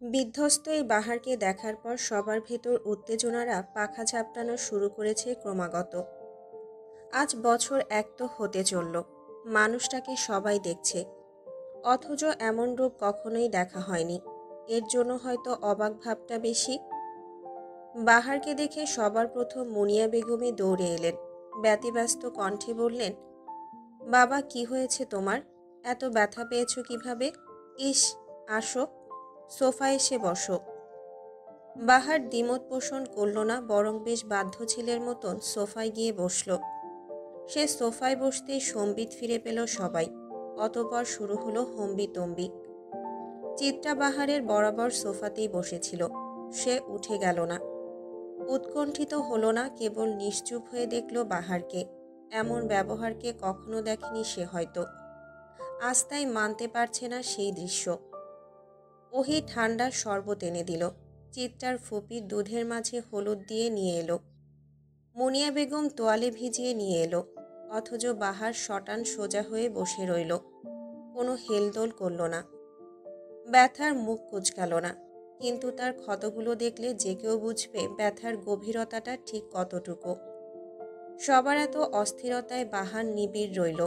বিধ্বস্ত এই বাহারকে দেখার পর সবার ভেতর উত্তেজনারা পাখা ঝাপটানো শুরু করেছে ক্রমাগত। আজ বছর এক তো হতে চলল, মানুষটাকে সবাই দেখছে, অথচ এমন রূপ কখনোই দেখা হয়নি। এর জন্য হয়তো অবাক ভাবটা বেশি। বাহারকে দেখে সবার প্রথম মুনিয়া বেগমই দৌড়ে এলেন। ব্যতিব্যস্ত কণ্ঠে বললেন, বাবা, কি হয়েছে তোমার? এত ব্যথা পেয়েছো কিভাবে? ইস, আসো, সোফায় এসে বসো। বাহার দ্বিমত পোষণ করল না, বরং বেশ বাধ্য ছেলের মতন সোফায় গিয়ে বসল। সে সোফায় বসতেই সম্বিত ফিরে পেল সবাই। অতঃপর শুরু হলো হম্বিতম্বি। চিত্রা বাহারের বরাবর সোফাতেই বসেছিল। সে উঠে গেল না, উৎকণ্ঠিত হলো না, কেবল নিশ্চুপ হয়ে দেখল বাহারকে। এমন ব্যবহারকে কখনো দেখেনি সে হয়তো। আজ তাই মানতে পারছে না সেই দৃশ্য। ওহি ঠান্ডা শরবত এনে দিল। চিত্রার ফুপি দুধের মাঝে হলুদ দিয়ে নিয়ে এলো। মুনিয়া বেগম তোয়ালে ভিজিয়ে নিয়ে এলো। অথচ বাহার শটান সোজা হয়ে বসে রইল, কোনো হেলদোল করল না। ব্যথার মুখ কুঁচকাল না, কিন্তু তার ক্ষতগুলো দেখলে যে কেউ বুঝবে ব্যথার গভীরতাটা ঠিক কতটুকু। সবার এত অস্থিরতায় বাহার নিবিড় রইল,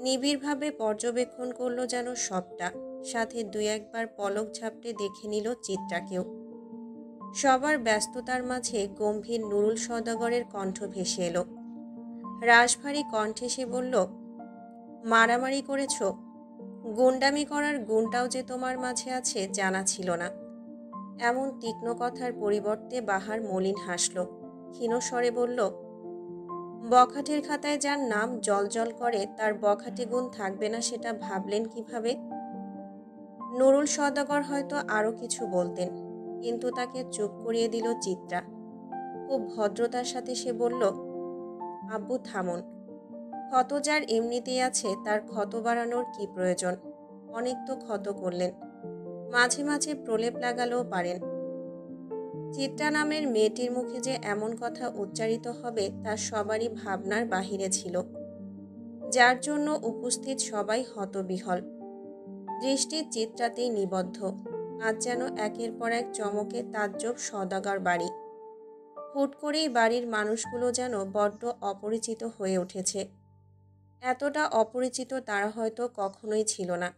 নিবিড়ভাবে পর্যবেক্ষণ করলো যেন সবটা। সাথে দুই একবার পলক ঝাপটে দেখে নিল চিত্রাকেও। সবার ব্যস্ততার মাঝে গম্ভীর নুরুল সওদাগরের কণ্ঠ ভেসে এলো। রাশভারী কণ্ঠে সে বলল, মারামারি করেছ? গুন্ডামি করার গুণটাও যে তোমার মাঝে আছে জানা ছিল না। এমন তীক্ষ্ণ কথার পরিবর্তে বাহার মলিন হাসল, ক্ষীণ স্বরে বলল, বখাটের খাতায় যার নাম জলজল করে তার বখাটে গুণ থাকবে না সেটা ভাবলেন কিভাবে? নুরুল সওদাগর হয়তো আরও কিছু বলতেন, কিন্তু তাকে চুপ করিয়ে দিল চিত্রা। খুব ভদ্রতার সাথে সে বলল, আব্বু থামুন। ক্ষত যার এমনিতেই আছে তার ক্ষত বাড়ানোর কি প্রয়োজন? অনেক তো ক্ষত করলেন, মাঝে মাঝে প্রলেপ লাগালেও পারেন। চিত্রা নামের মেয়েটির মুখে যে এমন কথা উচ্চারিত হবে তা সবারই ভাবনার বাহিরে ছিল, যার জন্য উপস্থিত সবাই হতবিহ্বল, দৃষ্টি চিত্রাতেই নিবদ্ধ। আজ যেন একের পর এক চমকে তাজ্জব সওদাগর বাড়ি। হুট করেই বাড়ির মানুষগুলো যেন বড্ড অপরিচিত হয়ে উঠেছে। এতটা অপরিচিত তারা হয়তো কখনোই ছিল না।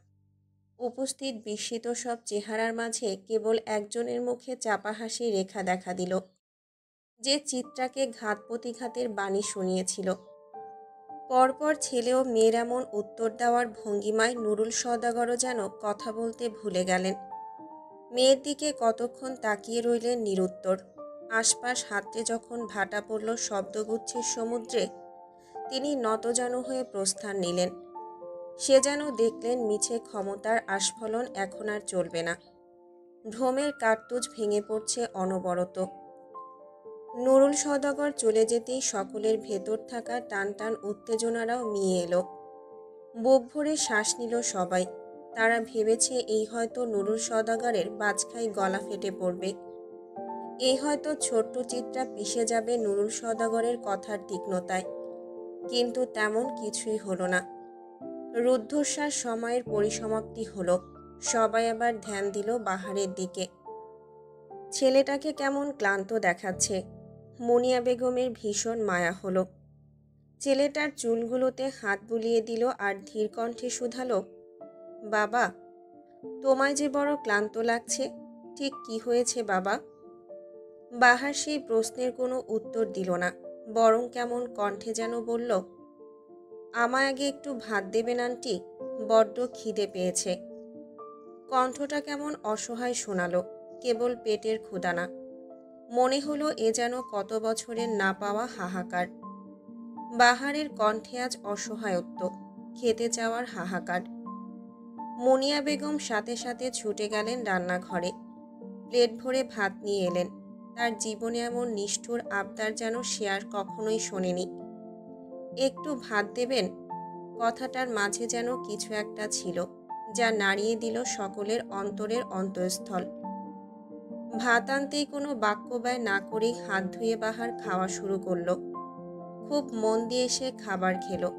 উপস্থিত বিস্মিত সব চেহারার মাঝে কেবল একজনের মুখে চাপা হাসি রেখা দেখা দিল, যে চিত্রাকে ঘাত প্রতিঘাতের বাণী শুনিয়েছিল। পরপর ছেলে ও মেয়ের এমন উত্তর দেওয়ার ভঙ্গিমায় নুরুল সওদাগরও যেন কথা বলতে ভুলে গেলেন। মেয়ের দিকে কতক্ষণ তাকিয়ে রইলেন নিরুত্তর। আশপাশ হাতড়ে যখন ভাটা পড়ল শব্দগুচ্ছের সমুদ্রে, তিনি নতজানু হয়ে প্রস্থান নিলেন। সে যেন দেখলেন মিছে ক্ষমতার আস্ফলন এখন আর চলবে না। ভ্রমের কার্তুজ ভেঙে পড়ছে অনবরত। নুরুল সওদাগর চলে যেতেই সকলের ভেতর থাকা টান টান উত্তেজনারাও মিয়ে এলো। বুক ভরে শ্বাস নিল সবাই। তারা ভেবেছে এই হয়তো নুরুল সওদাগরের বাজখাই গলা ফেটে পড়বে। এই হয়তো ছোট্ট চিত্রা পিষে যাবে নুরুল সওদাগরের কথার তীক্ষ্ণতায়। কিন্তু তেমন কিছুই হলো না। রুদ্ধশ্বাস সময়ের পরিসমাপ্তি হলো। সবাই আবার ধ্যান দিল বাহারের দিকে। ছেলেটাকে কেমন ক্লান্ত দেখাচ্ছে। মুনিয়া বেগমের ভীষণ মায়া হলো। ছেলেটার চুলগুলোতে হাত বুলিয়ে দিল আর ধীর কণ্ঠে শুধালো, বাবা, তোমায় যে বড় ক্লান্ত লাগছে, ঠিক কি হয়েছে বাবা? বাহার সেই প্রশ্নের কোনো উত্তর দিল না, বরং কেমন কণ্ঠে যেন বলল, আমায় আগে একটু ভাত দেবেন আন্টি, বড্ড খিদে পেয়েছে। কণ্ঠটা কেমন অসহায় শোনালো, কেবল পেটের ক্ষুধা না। মনে হলো এ যেন কত বছরের না পাওয়া হাহাকার। বাহারের কণ্ঠে আজ অসহায়ত্ব, খেতে চাওয়ার হাহাকার। মুনিয়া বেগম সাথে সাথে ছুটে গেলেন রান্নাঘরে। প্লেট ভরে ভাত নিয়ে এলেন। তার জীবনে এমন নিষ্ঠুর আবদার যেন সে আর কখনোই শোনেনি। একটু ভাত দেবেন, কথাটার মাঝে যেন কিছু একটা ছিল, যা নাড়িয়ে দিল সকলের অন্তরের অন্তঃস্থল। ভাত আনতেই কোনো বাক্য ব্যয় না করেই হাত ধুয়ে বাহার খাওয়া শুরু করলো। খুব মন দিয়ে সে খাবার খেলো।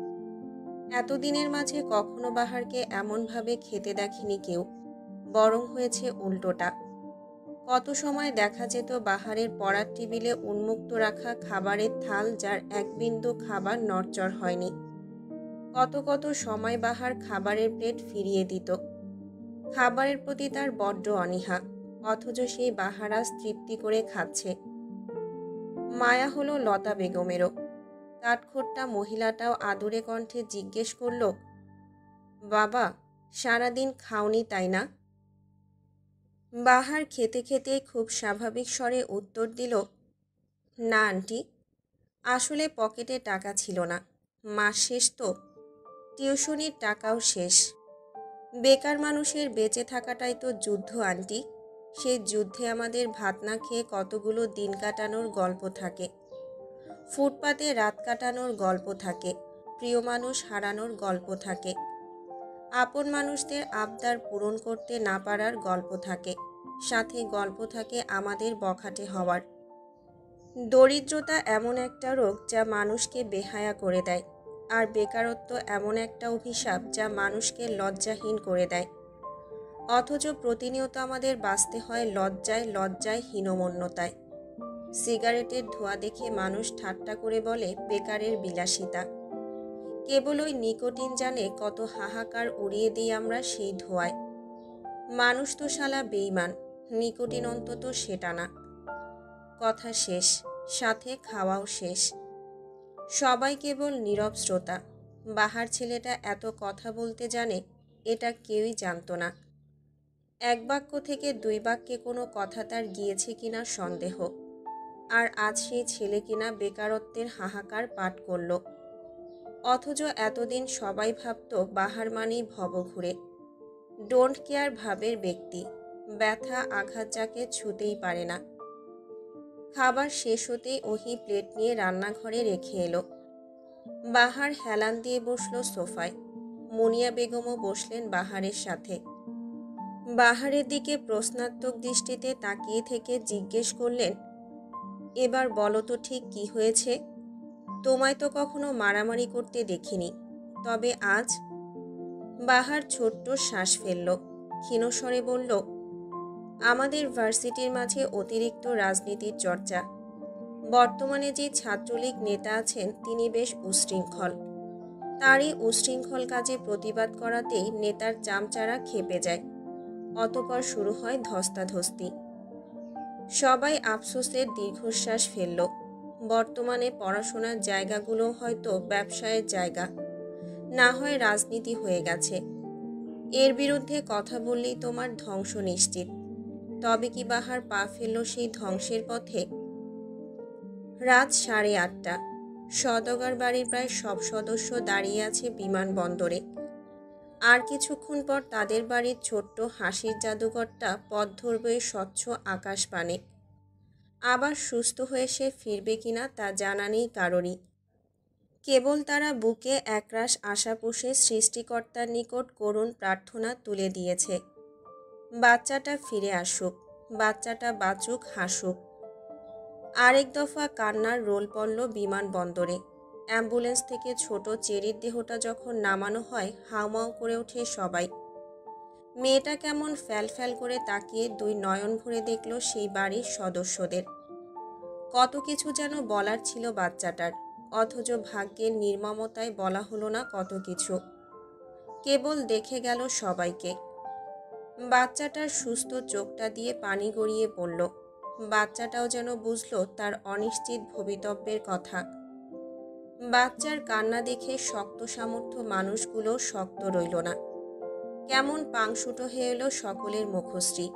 এতদিনের মাঝে কখনো বাহারকে এমনভাবে খেতে দেখেনি কেউ। বরং হয়েছে উল্টোটা। কত সময় দেখা যেত বাহারের পড়ার টেবিলে উন্মুক্ত রাখা খাবারের থাল, যার এক বিন্দু খাবার নড়চড় হয়নি। কত কত সময় বাহার খাবারের প্লেট ফিরিয়ে দিত। খাবারের প্রতি তার বড্ড অনীহা, অথচ সেই বাহার আজ তৃপ্তি করে খাচ্ছে। মায়া হলো লতা বেগমেরও। কাঠখোট্টা মহিলাটাও আদুরে কণ্ঠে জিজ্ঞেস করল, বাবা, সারাদিন খাওনি তাই না? বাহার খেতে খেতেই খুব স্বাভাবিক স্বরে উত্তর দিল, না আন্টি, আসলে পকেটে টাকা ছিল না, মাস শেষ তো, টিউশনির টাকাও শেষ। বেকার মানুষের বেঁচে থাকাটাই তো যুদ্ধ আন্টি। সেই যুদ্ধে আমাদের ভাত না খেয়ে কতগুলো দিন কাটানোর গল্প থাকে, ফুটপাতে রাত কাটানোর গল্প থাকে, প্রিয় মানুষ হারানোর গল্প থাকে, আপন মানুষদের আবদার পূরণ করতে না পারার গল্প থাকে, সাথে গল্প থাকে আমাদের বখাটে হওয়ার। দরিদ্রতা এমন একটা রোগ যা মানুষকে বেহায়া করে দেয়, আর বেকারত্ব এমন একটা অভিশাপ যা মানুষকে লজ্জাহীন করে দেয়। অথচ প্রতিনিয়ত আমাদের বাঁচতে হয় লজ্জায় লজ্জায়, হীনমন্যতায়। সিগারেটের ধোঁয়া দেখে মানুষ ঠাট্টা করে বলে বেকারের বিলাসিতা। কেবল ওই নিকোটিন জানে কত হাহাকার উড়িয়ে দিই আমরা সেই ধোঁয়ায়। মানুষ তো শালা বেইমান, নিকোটিন অন্তত সেটা না। কথা শেষ, সাথে খাওয়াও শেষ। সবাই কেবল নীরব শ্রোতা। বাহার ছেলেটা এত কথা বলতে জানে, এটা কেউই জানত না। এক বাক্য থেকে দুই বাক্যে কোনো কথা তার গিয়েছে কিনা সন্দেহ। আর আজ সেই ছেলে কিনা বেকারত্বের হাহাকার পাঠ করল। অথচ এতদিন সবাই ভাবত বাহার মানেই ভবঘুরে, ডোন্ট কেয়ার ভাবের ব্যক্তি, ব্যথা আঘাত যাকে ছুতেই পারে না। খাবার শেষ হতেই ওহি প্লেট নিয়ে রান্নাঘরে রেখে এলো। বাহার হেলান দিয়ে বসলো সোফায়। মুনিয়া বেগমও বসলেন বাহারের সাথে। বাহারের দিকে প্রশ্নাত্মক দৃষ্টিতে তাকিয়ে থেকে জিজ্ঞেস করলেন, এবার বলো তো ঠিক কি হয়েছে? তোমায় তো কখনো মারামারি করতে দেখিনি, তবে আজ? বাহার ছোট্ট শ্বাস ফেলল, ক্ষীণস্বরে বলল, আমাদের ভার্সিটির মাঝে অতিরিক্ত রাজনীতির চর্চা। বর্তমানে যে ছাত্রলীগ নেতা আছেন তিনি বেশ উশৃঙ্খল। তারই উশৃঙ্খল কাজে প্রতিবাদ করাতেই নেতার চামচারা খেপে যায়। অতঃপর শুরু হয় ধস্তাধস্তি। সবাই আফসোসের দীর্ঘশ্বাস ফেলল। বর্তমানে পড়াশোনার জায়গাগুলো হয়তো ব্যবসায়ের জায়গা, না হয় রাজনীতি হয়ে গেছে। এর বিরুদ্ধে কথা বললেই তোমার ধ্বংস নিশ্চিত। তবে কি বাহার পা ফেলল সেই ধ্বংসের পথে? রাত 8:30। সওদাগর বাড়ির প্রায় সব সদস্য দাঁড়িয়ে আছে বিমানবন্দরে। আর কিছুক্ষণ পর তাদের বাড়ির ছোট্ট হাসির জাদুঘরটা পথ ধরবে স্বচ্ছ আকাশ পানে। আবার সুস্থ হয়ে সে ফিরবে কিনা তা জানা নেই কারোরই। কেবল তারা বুকে একরাশ আশা পুষে সৃষ্টিকর্তার নিকট করুণ প্রার্থনা তুলে দিয়েছে, বাচ্চাটা ফিরে আসুক, বাচ্চাটা বাঁচুক, হাসুক। আরেক দফা কান্নার রোল পড়ল বিমানবন্দরে। অ্যাম্বুলেন্স থেকে ছোট চেরির দেহটা যখন নামানো হয়, হাউমাউ করে ওঠে সবাই। মেয়েটা কেমন ফ্যাল করে তাকিয়ে দুই নয়ন ভরে দেখল সেই বাড়ির সদস্যদের। কত কিছু যেন বলার ছিল বাচ্চাটার, অথচ ভাগ্যের নির্মমতায় বলা হলো না কত কিছু। কেবল দেখে গেল সবাইকে। বাচ্চাটার সুস্থ চোখটা দিয়ে পানি গড়িয়ে পড়ল। বাচ্চাটাও যেন বুঝল তার অনিশ্চিত ভবিতব্যের কথা। বাচ্চার কান্না দেখে শক্ত সামর্থ্য মানুষগুলো শক্ত রইল না। কেমন পাংশুটো হয়ে এলো সকলের মুখশ্রী।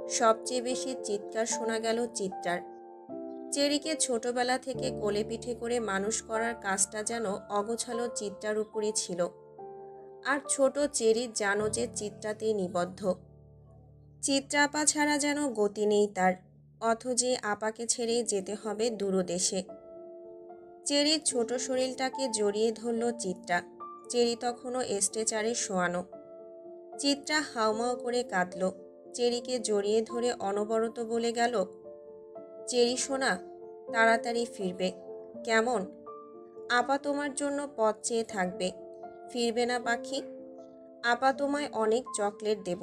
সবচেয়ে বেশি চিৎকার শোনা গেল চিত্রার। চেরিকে ছোটবেলা থেকে কোলে পিঠে করে মানুষ করার কাজটা যেন অগোছালো চিত্রার উপরই ছিল। আর ছোট চেরি জানো যে চিত্রাতেই নিবদ্ধ। চিত্রা আপা ছাড়া যেন গতি নেই তার, অথচ আপাকে ছেড়ে যেতে হবে দূরদেশে। চেরির ছোট শরীরটাকে জড়িয়ে ধরল চিত্রা। চেরি তখনও স্ট্রেচারে শোয়ানো। চিত্রা হাউমাউ করে কাঁদল। চেরিকে জড়িয়ে ধরে অনবরত বলে গেল, চেরি সোনা, তাড়াতাড়ি ফিরবে। কেমন? আপা তোমার জন্য পথ চেয়ে থাকবে। ফিরবে না পাখি? আপা তোমায় অনেক চকলেট দেব,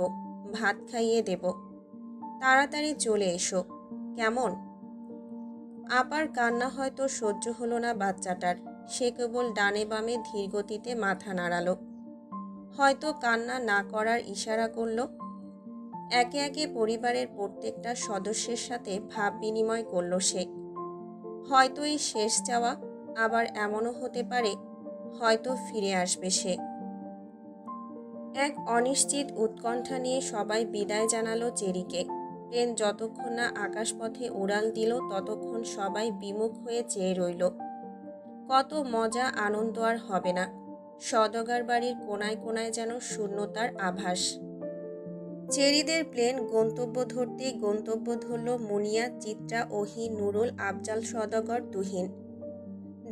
ভাত খাইয়ে দেব, তাড়াতাড়ি চলে এসো, কেমন? আপার কান্না হয়তো সহ্য হলো না বাচ্চাটার। সে কেবল ডানে বামে ধীরগতিতে মাথা নাড়ালো, হয়তো কান্না না করার ইশারা করলো। একে একে পরিবারের প্রত্যেকটা সদস্যের সাথে ভাব বিনিময় করলো সে। হয়তো এই শেষ যাওয়া, আবার এমনও হতে পারে হয়তো ফিরে আসবে সে। এক অনিশ্চিত উৎকণ্ঠা নিয়ে সবাই বিদায় জানালো চেরিকে। ট্রেন যতক্ষণ না আকাশপথে উড়াল দিল ততক্ষণ সবাই বিমুখ হয়ে চেয়ে রইল। কত মজা আনন্দ আর হবে না। সওদাগর বাড়ির কোনায় কোনায় যেন শূন্যতার আভাস। চেরিদের প্লেন গন্তব্য ধরতেই গন্তব্য ধরল মুনিয়া, চিত্রা, ওহি, নুরুল, আফজাল, সওদাগর, তুহিন।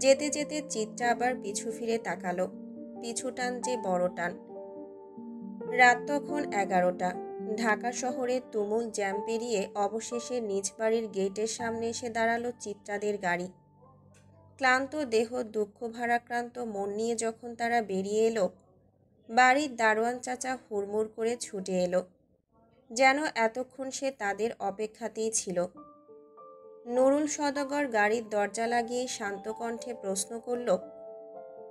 যেতে যেতে চিত্রা আবার পিছু ফিরে তাকালো। পিছু টান যে বড় টান। রাত তখন 11টা। ঢাকা শহরে তুমুল জ্যাম পেরিয়ে অবশেষে নিজ বাড়ির গেটের সামনে এসে দাঁড়ালো চিত্রাদের গাড়ি। ক্লান্ত দেহ, দুঃখ ভারাক্রান্ত মন নিয়ে যখন তারা বেরিয়ে এলো, বাড়ির দারোয়ান চাচা হুড়মুড় করে ছুটে এলো, যেন এতক্ষণ সে তাদের অপেক্ষাতেই ছিল। নুরুল সওদাগর গাড়ির দরজা লাগিয়ে শান্ত কণ্ঠে প্রশ্ন করল,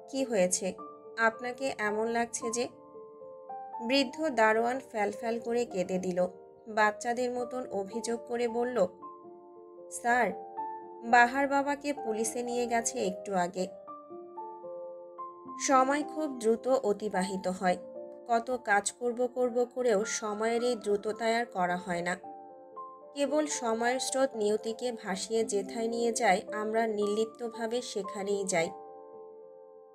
কি হয়েছে, আপনাকে এমন লাগছে যে? বৃদ্ধ দারোয়ান ফ্যালফ্যাল করে কেঁদে দিল। বাচ্চাদের মতন অভিযোগ করে বলল, স্যার, বাহার বাবাকে পুলিশে নিয়ে গেছে একটু আগে। সময় খুব দ্রুত অতিবাহিত হয়। কত কাজ করব করেও সময়ের এই দ্রুততায় আর করা হয় না। কেবল সময়ের স্রোত নিয়তিকে ভাসিয়ে যেথায় নিয়ে যায় আমরা নির্লিপ্তভাবে সেখানেই যাই।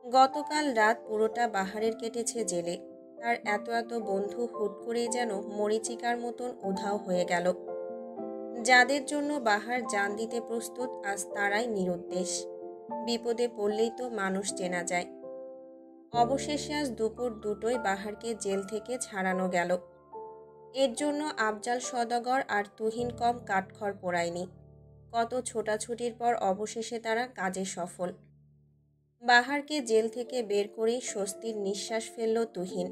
গতকাল রাত পুরোটা বাহারের কেটেছে জেলে। তার এত এত বন্ধু হুট করেই যেন মরীচিকার মতন উধাও হয়ে গেল। যাদের জন্য বাহার জান দিতে প্রস্তুত আজ তারাই নিরুদ্দেশ। বিপদে পড়লেই তো মানুষ চেনা যায়। অবশেষে আজ দুপুর 2টোয় বাহারকে জেল থেকে ছাড়ানো গেল। এর জন্য আফজাল, সওদাগর আর তুহিন কম কাঠখড় পোড়ায়নি। কত ছোটাছুটির পর অবশেষে তারা কাজে সফল। বাহারকে জেল থেকে বের করেই স্বস্তির নিঃশ্বাস ফেলল তুহিন।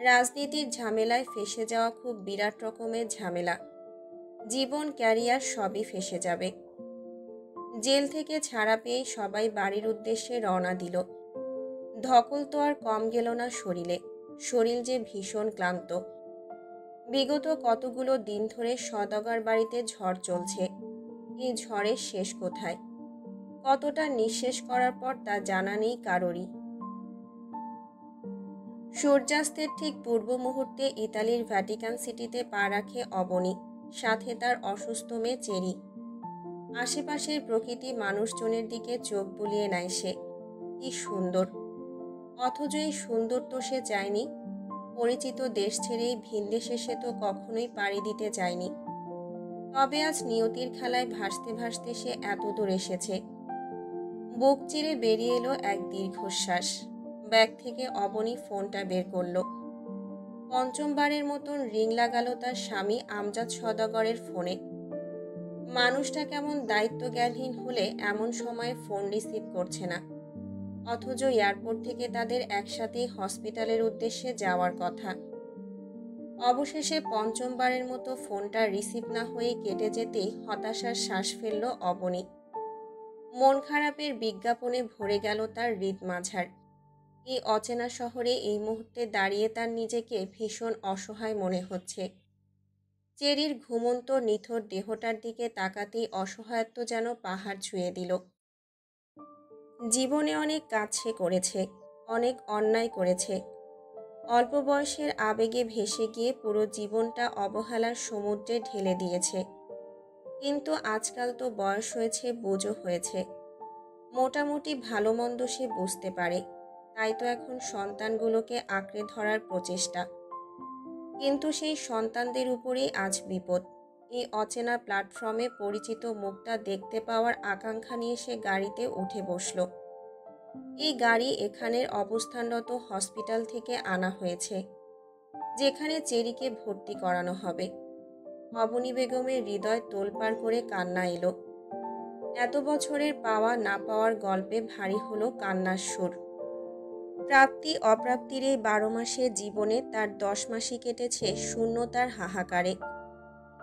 রাজনীতির ঝামেলায় ফেঁসে যাওয়া খুব বিরাট রকমের ঝামেলা। জীবন, ক্যারিয়ার সবই ফেঁসে যাবে। জেল থেকে ছাড়া পেয়েই সবাই বাড়ির উদ্দেশ্যে রওনা দিল। ধকল তো আর কম গেল না শরীরে। শরীর যে ভীষণ ক্লান্ত। বিগত কতগুলো দিন ধরে সওদাগর বাড়িতে ঝড় চলছে। এই ঝড়ের শেষ কোথায়, কতটা নিঃশেষ করার পর তা জানা নেই কারোরই। সূর্যাস্তের ঠিক পূর্ব মুহূর্তে ইতালির ভ্যাটিকান সিটিতে পা রাখে অবনী, সাথে তার অসুস্থ মেয়ে চেরি। আশেপাশের প্রকৃতি মানুষজনের দিকে চোখ বুলিয়ে নেয় সে। কি সুন্দর! অথচ এই সুন্দর তো সে চায়নি। পরিচিত দেশ ছেড়েই ভিনদেশে সে তো কখনোই পাড়ি দিতে চায়নি। তবে আজ নিয়তির খেলায় ভাসতে ভাসতে সে এত দূর এসেছে। বুক চিরে বেরিয়ে এলো এক দীর্ঘশ্বাস। ব্যাগ থেকে অবনী ফোনটা বের করলো। পঞ্চমবারের মতন রিং লাগালো তার স্বামী আমজাদ সওদাগরের ফোনে। মানুষটা কেমন দায়িত্বজ্ঞানহীন হলে এমন সময়ে ফোন রিসিভ করছে না, অথচ এয়ারপোর্ট থেকে তাদের একসাথেই হসপিটালের উদ্দেশ্যে যাওয়ার কথা। অবশেষে পঞ্চমবারের মতো ফোনটা রিসিভ না হয়ে কেটে যেতেই হতাশার শ্বাস ফেলল অবনী। মন খারাপের বিজ্ঞাপনে ভরে গেল তার হৃদ মাঝার। এই অচেনা শহরে এই মুহূর্তে দাঁড়িয়ে তার নিজেকে ভীষণ অসহায় মনে হচ্ছে। চেরির ঘুমন্ত নিথর দেহটার দিকে তাকাতেই অসহায়ত্ব যেন পাহাড় ছুঁয়ে দিল। জীবনে অনেক কাজ সে করেছে, অনেক অন্যায় করেছে। অল্প বয়সের আবেগে ভেসে গিয়ে পুরো জীবনটা অবহেলার সমুদ্রে ঢেলে দিয়েছে। কিন্তু আজকাল তো বয়স হয়েছে, বোঝো হয়েছে। মোটামুটি ভালো মন্দ সে বুঝতে পারে। তাই তো এখন সন্তানগুলোকে আঁকড়ে ধরার প্রচেষ্টা। কিন্তু সেই সন্তানদের উপরেই আজ বিপদ। এই অচেনা প্ল্যাটফর্মে পরিচিত মুখটা দেখতে পাওয়ার আকাঙ্ক্ষা নিয়ে সে গাড়িতে উঠে বসল। এই গাড়ি এখানের অবস্থানরত হসপিটাল থেকে আনা হয়েছে, যেখানে চেরিকে ভর্তি করানো হবে। অবনী বেগমের হৃদয় তোলপাড় করে কান্না এলো। এত বছরের পাওয়া না পাওয়ার গল্পে ভারী হলো কান্নার সুর। প্রাপ্তি অপ্রাপ্তির এই 12 মাসের জীবনে তার 10 মাসই কেটেছে শূন্যতার হাহাকারে।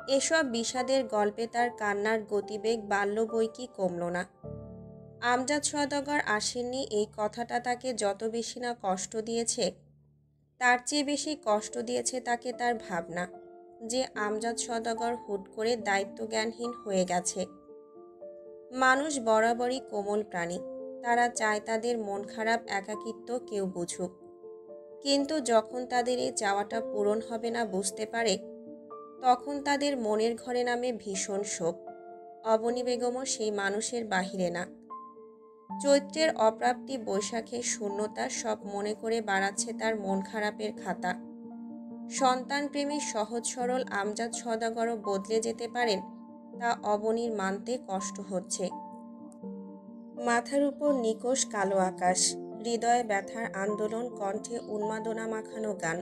এসব বিষাদের গল্পে তার কান্নার গতিবেগ বাড়ল বই কি কমল না। আমজাদ সওদাগর আসেননি এই কথাটা তাকে যত বেশি না কষ্ট দিয়েছে, তার চেয়ে বেশি কষ্ট দিয়েছে তাকে তার ভাবনা যে আমজাদ সওদাগর হুট করে দায়িত্বজ্ঞানহীন হয়ে গেছে। মানুষ বরাবরই কোমল প্রাণী, তারা চায় তাদের মন খারাপ একাকিত্ব কেউ বুঝুক। কিন্তু যখন তাদের এই চাওয়াটা পূরণ হবে না বুঝতে পারে, তখন তাদের মনের ঘরে নামে ভীষণ শোক। অবনী বেগমও সেই মানুষের বাহিরে না। চৈত্রের অপ্রাপ্তি, বৈশাখের শূন্যতা সব মনে করে বাড়াচ্ছে তার মন খারাপের খাতা। সন্তানপ্রেমী সহজ সরল আমজাদ সওদাগরও বদলে যেতে পারেন, তা অবনীর মানতে কষ্ট হচ্ছে। মাথার উপর নিকোষ কালো আকাশ, হৃদয়ে ব্যথার আন্দোলন, কণ্ঠে উন্মাদনা মাখানো গান।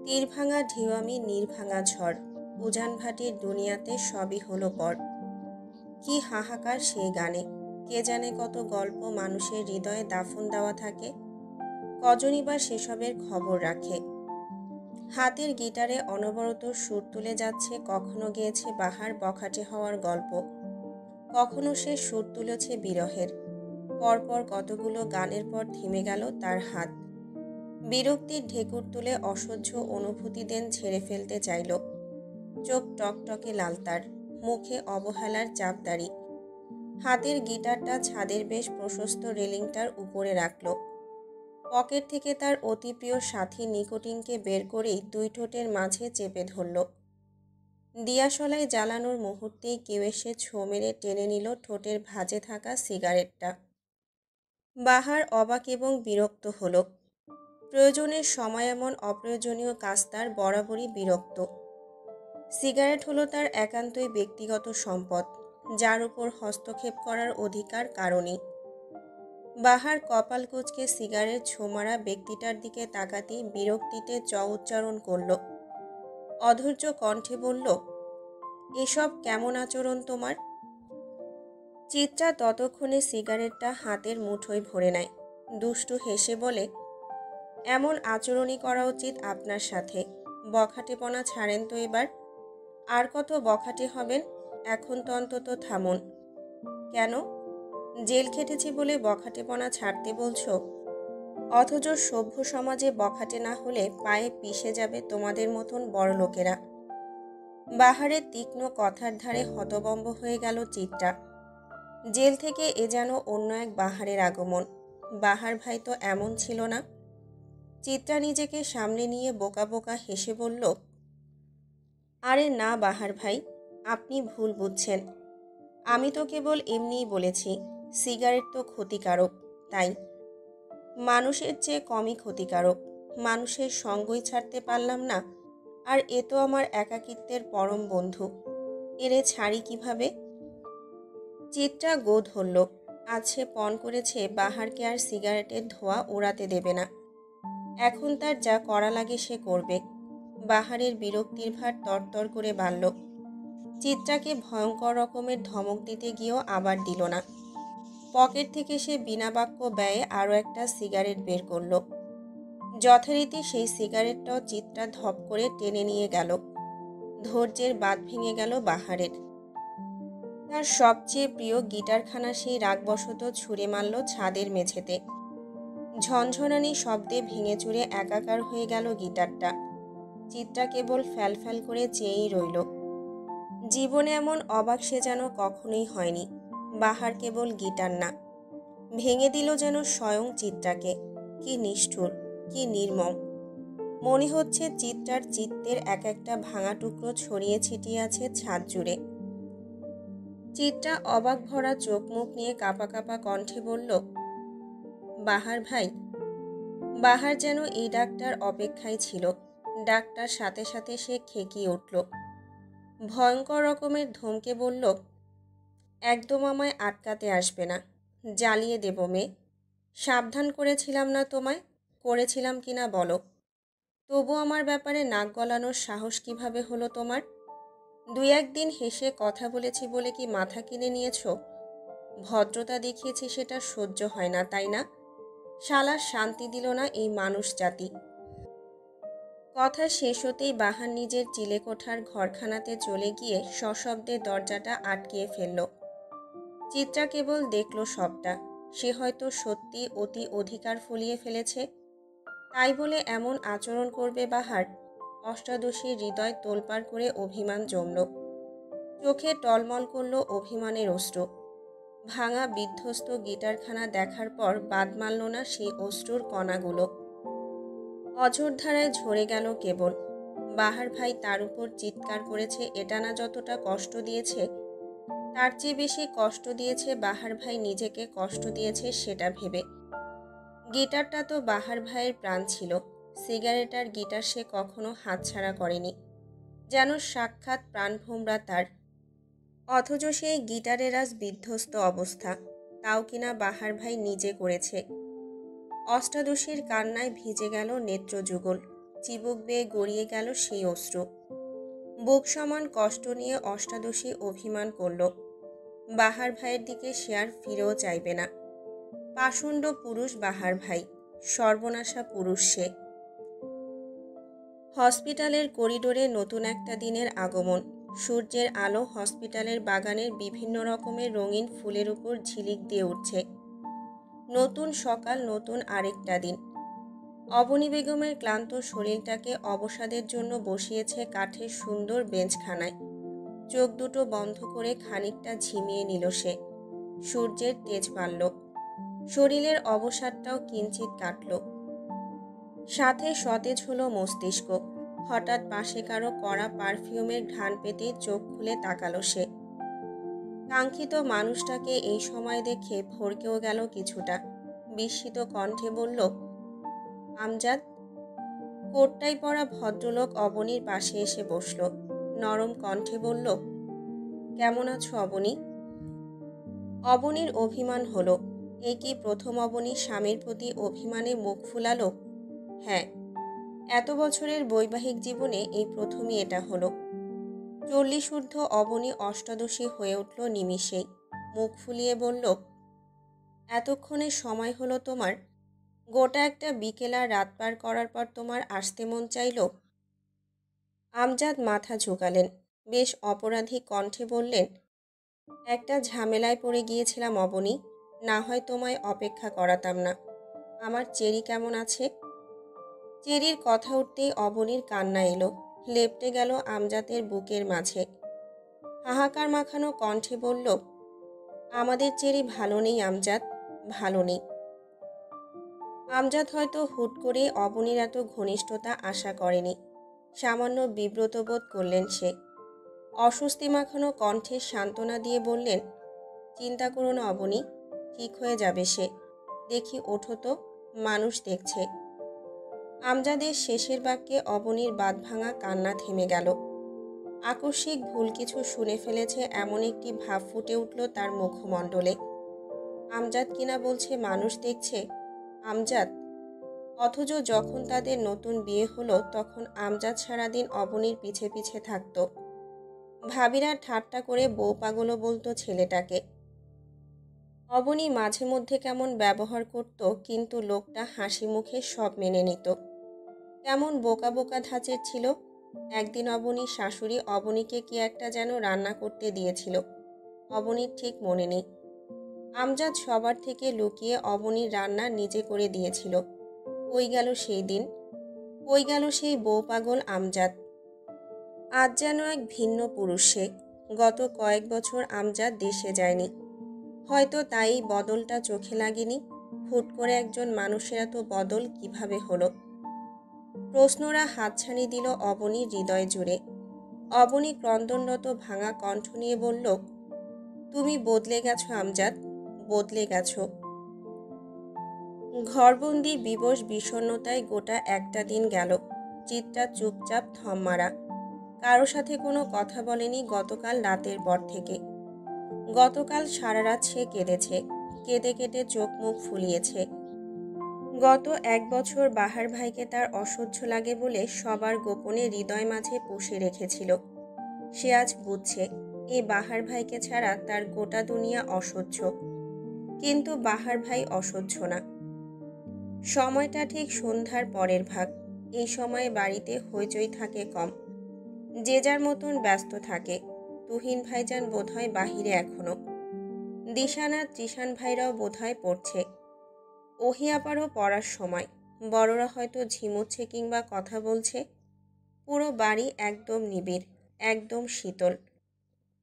তীর ভাঙা ঢেউয়ামি, নির্ভাঙা ঝড়, উজান ভাটির দুনিয়াতে সবই হলো পর। কি হাহাকার সেই গানে! কে জানে কত গল্প মানুষের হৃদয়ে দাফন দেওয়া থাকে, কজনই বা সেসবের খবর রাখে। হাতের গিটারে অনবরত সুর তুলে যাচ্ছে, কখনো গেয়েছে বাহার বখাটে হওয়ার গল্প, কখনো সে সুর তুলেছে বিরহের। পরপর কতগুলো গানের পর থেমে গেল তার হাত। বিরক্তির ঢেকুর তুলে অসহ্য অনুভূতি দেন ঝেড়ে ফেলতে চাইল। চোখ টকটকে লাল তার, মুখে অবহেলার চাপদাড়ি। হাতের গিটারটা ছাদের বেশ প্রশস্ত রেলিংটার উপরে রাখল। পকেট থেকে তার অতি প্রিয় সাথী নিকোটিনকে বের করেই দুই ঠোঁটের মাঝে চেপে ধরল। দিয়াশলাই জ্বালানোর মুহূর্তেই কেউ এসে ছো মেরে টেনে নিল ঠোঁটের ভাঁজে থাকা সিগারেটটা। বাহার অবাক এবং বিরক্ত হল। প্রয়োজনের সময় এমন অপ্রয়োজনীয় কাজ তার বরাবরই বিরক্ত। সিগারেট হলো তার একান্তই ব্যক্তিগত সম্পদ, যার উপর হস্তক্ষেপ করার অধিকার কারণই। বাহার কপাল কুঁচকে সিগারেট ছোমারা ব্যক্তিটার দিকে তাকাতেই বিরক্তিতে চ উচ্চারণ করল। অধৈর্য কণ্ঠে বলল, এসব কেমন আচরণ তোমার? চিত্রা ততক্ষণে সিগারেটটা হাতের মুঠোয় ভরে নেয়। দুষ্টু হেসে বলে, এমন আচরণই করা উচিত আপনার সাথে। বখাটেপনা ছাড়েন তো এবার। আর কত বখাটে হবেন? এখন তো অন্তত থামুন। কেন? জেল খেটেছি বলে বখাটেপনা ছাড়তে বলছো? অথচ সভ্য সমাজে বখাটে না হলে পায়ে পিষে যাবে তোমাদের মতন বড় লোকেরা। বাহারের তীক্ষ্ণ কথার ধারে হতবম্ব হয়ে গেল চিত্রা। জেল থেকে এ যেন অন্য এক বাহারের আগমন। বাহার ভাই তো এমন ছিল না। চিত্রা নিজেকে সামনে নিয়ে বোকা বোকা হেসে বলল, আরে না বাহার ভাই, আপনি ভুল বুঝছেন। আমি তো কেবল এমনিই বলেছি, সিগারেট তো ক্ষতিকারক, তাই। মানুষের চেয়ে কমই ক্ষতিকারক। মানুষের সঙ্গই ছাড়তে পারলাম না, আর এ তো আমার একাকিত্বের পরম বন্ধু। এরে ছাড়ি কিভাবে? চিত্রা গো ধরল। আজ সে পণ করেছে বাহারকে আর সিগারেটের ধোঁয়া ওড়াতে দেবে না। এখন তার যা করা লাগে সে করবে। বাহারের বিরক্তির ভার তরতর করে বাড়ল। চিত্রাকে ভয়ঙ্কর রকমের ধমক দিতে গিয়েও আবার দিল না। পকেট থেকে সে বিনা বাক্য ব্যয়ে আরও একটা সিগারেট বের করল। যথারীতি সেই সিগারেটটাও চিত্রা ধপ করে টেনে নিয়ে গেল। ধৈর্যের বাঁধ ভেঙে গেল বাহারের। তার সবচেয়ে প্রিয় গিটারখানা সেই রাগবশত ছুঁড়ে মারল ছাদের মেঝেতে। ঝনঝনানি শব্দে ভেঙে চুরে একাকার হয়ে গেল গিটারটা। চিত্রা কেবল ফ্যালফ্যাল করে চেয়েই রইল। জীবনে এমন অবাক সে যেন কখনোই হয়নি। বাহার কেবল গিটার না, ভেঙে দিল যেন স্বয়ং চিত্রাকে। কি নিষ্ঠুর, কি নির্মম! মনে হচ্ছে চিত্রার চিত্তের এক একটা ভাঙা টুকরো ছড়িয়ে ছিটিয়ে আছে ছাদ জুড়ে। চিত্রা অবাক ভরা চোখ মুখ নিয়ে কাঁপা কাঁপা কণ্ঠে বলল, বাহার ভাই। বাহার যেন এই ডাকটার অপেক্ষায় ছিল। ডাকটার সাথে সাথে সে খেকিয়ে উঠল। ভয়ঙ্কর রকমের ধমকে বলল, একদম আমায় আটকাতে আসবে না। জ্বালিয়ে দেব মেয়ে। সাবধান করেছিলাম না তোমায়? করেছিলাম কিনা বলো। তবু আমার ব্যাপারে নাক গলানোর সাহস কিভাবে হলো তোমার? দুই একদিন হেসে কথা বলেছি বলে কি মাথা কিনে নিয়েছ? ভদ্রতা দেখিয়েছি সেটা সহ্য হয় না, তাই না? শালার শান্তি দিল না এই মানুষ জাতি। কথা শেষ হতেই বাহার নিজের চিলেকোঠার ঘরখানাতে চলে গিয়ে সশব্দে দরজাটা আটকিয়ে ফেলল। চিত্রা কেবল দেখল সবটা। সে হয়তো সত্যি অতি অধিকার ফলিয়ে ফেলেছে, তাই বলে এমন আচরণ করবে বাহার? অষ্টাদশীর হৃদয় তোলপাড় করে অভিমান জমল। চোখে টলমল করল অভিমানের অশ্রু। ভাঙা বিধ্বস্ত গিটারখানা দেখার পর বাদ মানল না সেই অশ্রুর কণাগুলো। অঝোর ধারায় ঝরে গেল কেবল। বাহার ভাই তার উপর চিৎকার করেছে, এটা না যতটা কষ্ট দিয়েছে, তার চেয়ে বেশি কষ্ট দিয়েছে বাহার ভাই নিজেকে কষ্ট দিয়েছে সেটা ভেবে। গিটারটা তো বাহার ভাইয়ের প্রাণ ছিল। সিগারেট আর গিটার সে কখনো হাতছাড়া করেনি, যেন সাক্ষাৎ প্রাণভোমরা তার। অথচ সেই গিটারের আজ বিধ্বস্ত অবস্থা, তাও কিনা বাহার ভাই নিজে করেছে। অষ্টাদশীর কান্নায় ভিজে গেল নেত্রযুগল, চিবুক বেয়ে গড়িয়ে গেল সেই অশ্রু। বুক সমান কষ্ট নিয়ে অষ্টাদশী অভিমান করল। বাহার ভাইয়ের দিকে সে আর ফিরেও চাইবে না। পাষণ্ড পুরুষ বাহার ভাই, সর্বনাশা পুরুষ সে। হসপিটালের করিডোরে নতুন একটা দিনের আগমন। সূর্যের আলো হসপিটালের বাগানের বিভিন্ন রকমের রঙিন ফুলের উপর ঝিলিক দিয়ে উঠছে। নতুন সকাল, নতুন আরেকটা দিন। অবনী বেগমের ক্লান্ত শরীরটাকে অবসাদের জন্য বসিয়েছে কাঠের সুন্দর বেঞ্চখানায়। চোখ দুটো বন্ধ করে খানিকটা ঝিমিয়ে নিল সে। সূর্যের তেজ মারল, শরীরের অবসাদটাও কিঞ্চিত কাটল। সাথে সতেজ হলো মস্তিষ্ক। হঠাৎ পাশে কারো কড়া পারফিউমের ঘ্রাণ পেতেই চোখ খুলে তাকালো সে। কাঙ্ক্ষিত মানুষটাকে এই সময় দেখে ভড়কেও গেল কিছুটা। বিস্মিত কণ্ঠে বলল, আমজাদ। কোটটাই পরা ভদ্রলোক অবনীর পাশে এসে বসল। নরম কণ্ঠে বলল, কেমন আছো অবনী? অবনীর অভিমান হলো। এই কি প্রথম অবনী স্বামীর প্রতি অভিমানে মুখ ফুলালো? হ্যাঁ, এত বছরের বৈবাহিক জীবনে এই প্রথমই এটা হলো। 40 ঊর্ধ্ব অবনী অষ্টাদশী হয়ে উঠল নিমিষেই। মুখ ফুলিয়ে বলল, এতক্ষণে সময় হলো তোমার? গোটা একটা বিকেল আর রাত পার করার পর তোমার আসতে মন চাইল? আমজাদ মাথা ঝুঁকালেন। বেশ অপরাধী কণ্ঠে বললেন, একটা ঝামেলায় পড়ে গিয়েছিলাম অবনী, না হয় তোমায় অপেক্ষা করাতাম না। আমার চেরি কেমন আছে? চেরির কথা উঠতেই অবনীর কান্না এলো, লেপ্টে গেল আমজাদের বুকের মাঝে। হাহাকার মাখানো কণ্ঠে বলল, আমাদের চেরি ভালো নেই আমজাদ, ভালো নেই। আমজাদ হয়তো হুট করে অবনীর এত ঘনিষ্ঠতা আশা করেনি। সামান্য বিব্রত বোধ করলেন সে। অস্বস্তি মাখানো কণ্ঠে সান্ত্বনা দিয়ে বললেন, চিন্তা করো না অবনী, ঠিক হয়ে যাবে সে। দেখি ওঠো তো, মানুষ দেখছে। আমজাদের শেষের বাক্যে অবনীর বাঁধভাঙা কান্না থেমে গেল। আকস্মিক ভুল কিছু শুনে ফেলেছে এমন একটি ভাব ফুটে উঠল তার মুখমণ্ডলে। আমজাদ কিনা বলছে মানুষ দেখছে? আমজাদ! অথচ যখন তাদের নতুন বিয়ে হলো তখন আমজাদ সারাদিন অবনীর পিছে পিছে থাকত। ভাবিরা ঠাট্টা করে বউ পাগলও বলতো ছেলেটাকে। অবনী মাঝে মধ্যে কেমন ব্যবহার করত, কিন্তু লোকটা হাসি মুখে সব মেনে নিত। কেমন বোকা বোকা ধাঁচের ছিল। একদিন অবনীর শাশুড়ি অবনীকে কি একটা যেন রান্না করতে দিয়েছিল, অবনীর ঠিক মনে নেই। আমজাদ সবার থেকে লুকিয়ে অবনীর রান্না নিজে করে দিয়েছিল। কই গেল সেই দিন? কই গেল সেই বউ পাগল আমজাদ? আজ যেন এক ভিন্ন পুরুষ সে। গত কয়েক বছর আমজাদ দেশে যায়নি, হয়তো তাই বদলটা চোখে লাগেনি। হুট করে একজন মানুষের এত বদল কিভাবে হলো? প্রশ্নরা হাতছানি দিল অবনীর হৃদয় জুড়ে। অবনী ক্রন্দনরত ভাঙা কণ্ঠ নিয়ে বলল, তুমি বদলে গেছো আমজাদ, বদলে গেছো। ঘরবন্দি বিবশ বিষণ্ণতায় গোটা একটা দিন গেল। চিত্রা চুপচাপ থম মারা। কারো সাথে কোনো কথা বলেনি গতকাল রাতের পর থেকে। গতকাল সারা রাত সে কেঁদেছে, কেঁদে কেটে চোখ মুখ ফুলিয়েছে। গত 1 বছর বাহার ভাইকে তার অসহ্য লাগে বলে সবার গোপনে হৃদয় মাঝে পুষে রেখেছিল। সে আজ বুঝছে এই বাহার ভাইকে ছাড়া তার গোটা দুনিয়া অসহ্য। কিন্তু বাহার ভাই অসহ্য না। সময়টা ঠিক সন্ধ্যার পরের ভাগ। এই সময়ে বাড়িতে হইচই থাকে কম, যে যার মতন ব্যস্ত থাকে। তুহিন ভাইজান বোধহয় বাহিরে এখনো, দিশান আর ত্রিশান ভাইরাও বোধহয় পড়ছে। ওহিয়াপারও পড়ার সময়। বড়রা হয়তো ঝিমুচ্ছে কিংবা কথা বলছে। পুরো বাড়ি একদম নিবিড়, একদম শীতল।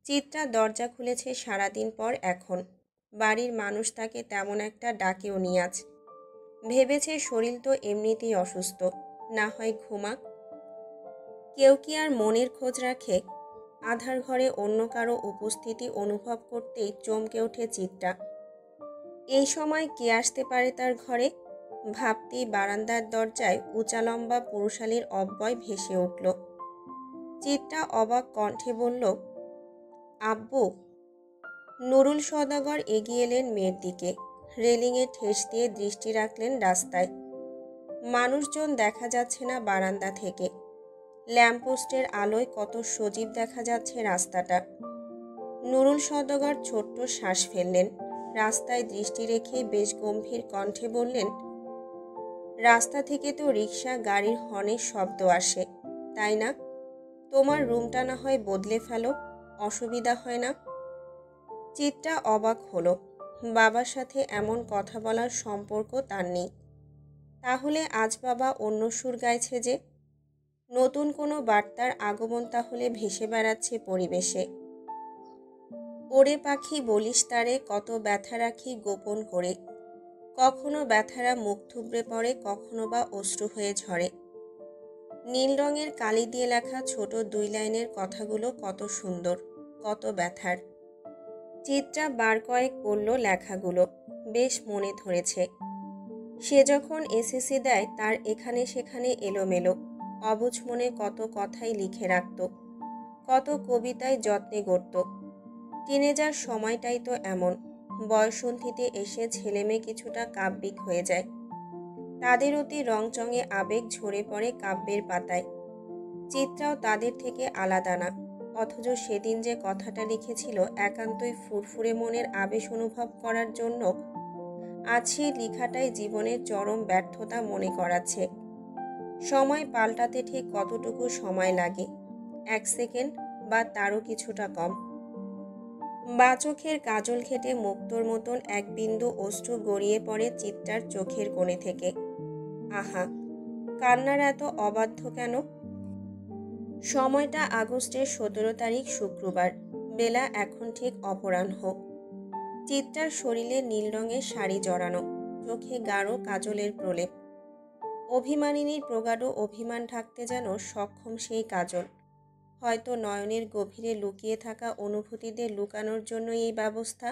চিত্রা দরজা খুলেছে সারাদিন পর এখন। বাড়ির মানুষ তাকে তেমন একটা ডাকেও নি আজ। ভেবেছে শরীর তো এমনিতেই অসুস্থ, না হয় ঘুমাক। কেউ কি আর মনের খোঁজ রাখে? আধার ঘরে অন্য কারো উপস্থিতি অনুভব করতেই চমকে ওঠে চিত্রা। এই সময় কে আসতে পারে তার ঘরে? ভাবতেই বারান্দার দরজায় উঁচা লম্বা পুরুষালীর অব্যয় ভেসে উঠল। চিত্রা অবাক কণ্ঠে বলল, আব্বু। নুরুল সওদাগর এগিয়ে এলেন মেয়ের দিকে। রেলিংয়ে ঠেস দিয়ে দৃষ্টি রাখলেন রাস্তায়। মানুষজন দেখা যাচ্ছে না বারান্দা থেকে। ল্যাম্পপোস্টের আলোয় কত সজীব দেখা যাচ্ছে রাস্তাটা। নুরুল সওদাগর ছোট্ট শ্বাস ফেললেন। রাস্তায় দৃষ্টি রেখে বেশ গম্ভীর কণ্ঠে বললেন, রাস্তা থেকে তো রিক্সা গাড়ির হর্নের শব্দ আসে, তাই না? তোমার রুমটা না হয় বদলে ফেলো, অসুবিধা হয় না? চিত্রা অবাক হলো। বাবার সাথে এমন কথা বলার সম্পর্ক তার নেই। তাহলে আজ বাবা অন্য সুর গাইছে যে? নতুন কোনো বার্তার আগমন তাহলে ভেসে বেড়াচ্ছে পরিবেশে। ওরে পাখি বলিস তারে, কত ব্যথা রাখি গোপন করে। কখনো ব্যথারা মুখ থুবড়ে পড়ে, কখনো বা অশ্রু হয়ে ঝরে। নীল রঙের কালি দিয়ে লেখা ছোট 2 লাইনের কথাগুলো কত সুন্দর, কত ব্যথার। চিত্রা বার কয়েক পড়ল লেখাগুলো। বেশ মনে ধরেছে। সে যখন এসএসসি দেয় তার এখানে সেখানে এলোমেলো অবুঝ মনে কত কথাই লিখে রাখত, কত কবিতায় যত্নে গড়ত। টিনেজার সময়টাই তো এমন। বয়সন্ধিতে এসে ছেলেমেয়ে কিছুটা কাব্যিক হয়ে যায়। তাদের অতি রংচঙে আবেগ ঝরে পড়ে কাব্যের পাতায়। চিত্রাও তাদের থেকে আলাদা না, অথচ সেদিন যে কথাটা লিখেছিল একান্তই ফুরফুরে মনের আবেশ অনুভব করার জন্য, আজ সেই লেখাটাই জীবনের চরম ব্যর্থতা মনে করাচ্ছে। সময় পাল্টাতে ঠিক কতটুকু সময় লাগে? 1 সেকেন্ড বা তারও কিছুটা কম। বা চোখের কাজল ঘেটে মুক্তোর মতন এক বিন্দু অশ্রু গড়িয়ে পড়ে চিত্রার চোখের কোণে থেকে। আহা, কান্নার এত অবাধ্য কেন? সময়টা আগস্টের 17 তারিখ শুক্রবার। বেলা এখন ঠিক অপরাহ্ন। চিত্রার শরীরে নীল রঙের শাড়ি জড়ানো, চোখে গাঢ় কাজলের প্রলেপ। অভিমানিনীর প্রগাঢ় অভিমান ঢাকতে যেন সক্ষম সেই কাজল। হয়তো নয়নের গভীরে লুকিয়ে থাকা অনুভূতিদের লুকানোর জন্য এই ব্যবস্থা।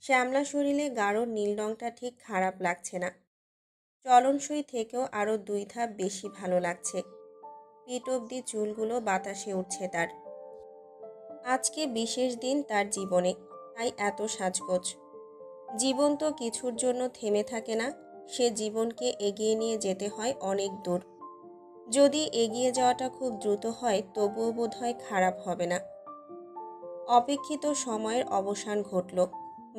শ্যামলা শরীরে গাঢ় নীল রঙটা ঠিক খারাপ লাগছে না, চলনসই থেকেও আরও 2 ধাপ বেশি ভালো লাগছে। পিঠ অবধি চুলগুলো বাতাসে উঠছে তার। আজকে বিশেষ দিন তার জীবনে, তাই এত সাজগোজ। জীবন তো কিছুর জন্য থেমে থাকে না। সে জীবনকে এগিয়ে নিয়ে যেতে হয় অনেক দূর। যদি এগিয়ে যাওয়াটা খুব দ্রুত হয় তবুও বোধহয় খারাপ হবে না। অপেক্ষিত সময়ের অবসান ঘটল।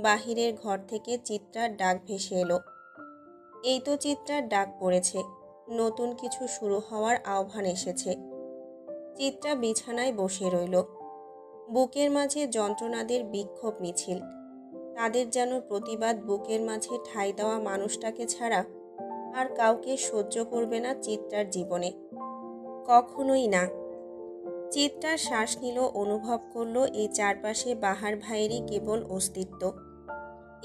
বাহিরের ঘর থেকে চিত্রার ডাক ভেসে এলো। এই তো চিত্রার ডাক পড়েছে। নতুন কিছু শুরু হওয়ার আহ্বান এসেছে। চিত্রা বিছানায় বসে রইল। বুকের মাঝে যন্ত্রণাদের বিক্ষোভ মিছিল। তাদের যেন প্রতিবাদ বুকের মাঝে ঠাঁই দেওয়া মানুষটাকে ছাড়া আর কাউকে সহ্য করবে না চিত্রার জীবনে, কখনোই না। চিত্রা শ্বাস নিল, অনুভব করল এই চারপাশে বাহার ভাইয়েরই কেবল অস্তিত্ব।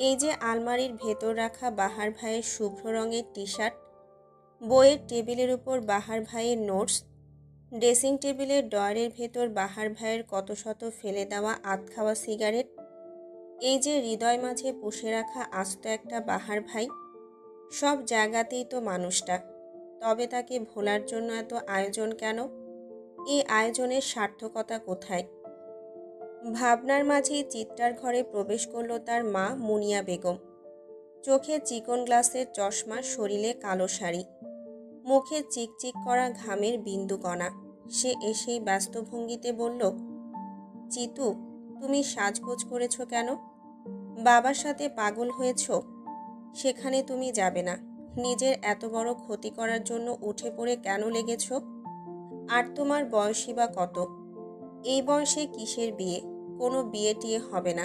এই যে আলমারির ভেতর রাখা বাহার ভাইয়ের শুভ্র রঙের টি শার্ট, বইয়ের টেবিলের উপর বাহার ভাইয়ের নোটস, ড্রেসিং টেবিলের ড্রয়ারের ভেতর বাহার ভাইয়ের কত শত ফেলে দেওয়া আধ খাওয়া সিগারেট। এই যে হৃদয় মাঝে পুষে রাখা আস্ত একটা বাহার ভাই। সব জায়গাতেই তো মানুষটা। তবে তাকে ভোলার জন্য এত আয়োজন কেন? এই আয়োজনের সার্থকতা কোথায়? ভাবনার মাঝেই চিত্রার ঘরে প্রবেশ করল তার মা মুনিয়া বেগম। চোখে চিকন গ্লাসের চশমা, শরীরে কালো শাড়ি, মুখে চিকচিক করা ঘামের বিন্দুকণা। সে এসেই ব্যস্ত ভঙ্গিতে বলল, চিতু, তুমি সাজগোজ করেছো কেন? বাবার সাথে পাগল হয়েছ? সেখানে তুমি যাবে না, নিজের এত বড় ক্ষতি করার জন্য উঠে পড়ে কেন লেগেছ? আর তোমার বয়সই বা কত? এই বয়সে কিসের বিয়ে? কোনো বিয়ে টিয়ে হবে না।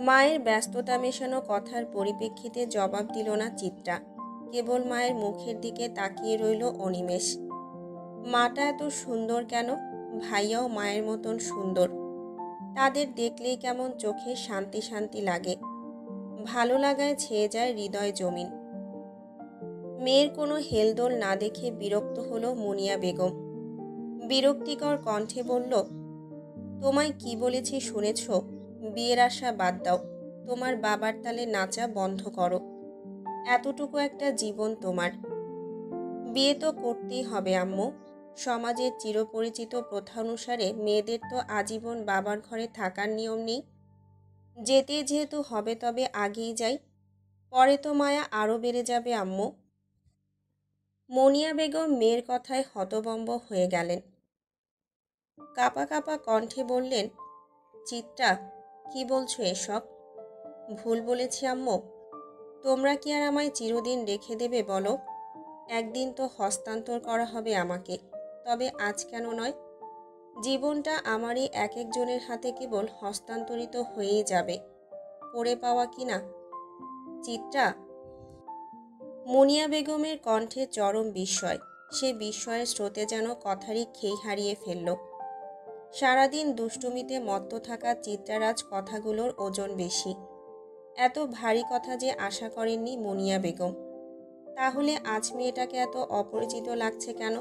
মায়ের ব্যস্ততা মেশানো কথার পরিপ্রেক্ষিতে জবাব দিল না চিত্রা। কেবল মায়ের মুখের দিকে তাকিয়ে রইল অনিমেষ। মাটা এত সুন্দর কেন? ভাইয়াও মায়ের মতন সুন্দর। তাদের দেখলেই কেমন চোখে শান্তি শান্তি লাগে। ভালো লাগায় ছেয়ে যায় হৃদয় জমিন। মেয়ের কোনো হেলদোল না দেখে বিরক্ত হলো মুনিয়া বেগম। বিরক্তিকর কণ্ঠে বলল, তোমায় কি বলেছি শুনেছ? বিয়ের আশা বাদ দাও। তোমার বাবার তালে নাচা বন্ধ করো। এতটুকু একটা জীবন তোমার। বিয়ে তো করতেই হবে আম্মু। সমাজের চিরপরিচিত প্রথা অনুসারে মেয়েদের তো আজীবন বাবার ঘরে থাকার নিয়ম নেই। যেতে যেহেতু হবে তবে আগেই যাই। পরে তো মায়া আরও বেড়ে যাবে আম্মু। মুনিয়া বেগম মেয়ের কথায় হতভম্ব হয়ে গেলেন। কাঁপা কাঁপা কণ্ঠে বললেন, চিত্রা, কি বলছো এসব? ভুল বলেছি আম্মু? তোমরা কি আর আমায় চিরদিন রেখে দেবে বলো? একদিন তো হস্তান্তর করা হবে আমাকে, তবে আজ কেন নয়? জীবনটা আমারই এক একজনের হাতে কেবল হস্তান্তরিত হয়েই যাবে, পড়ে পাওয়া কি না। চিত্রা। মুনিয়া বেগমের কণ্ঠে চরম বিস্ময়। সে বিস্ময়ের স্রোতে যেন কথারই খেই হারিয়ে ফেলল। সারাদিন দুষ্টুমিতে মত্ত থাকা চিত্রারাজ কথাগুলোর ওজন বেশি। এত ভারী কথা যে আশা করেননি মুনিয়া বেগম। তাহলে আজ মেয়েটাকে এত অপরিচিত লাগছে কেন?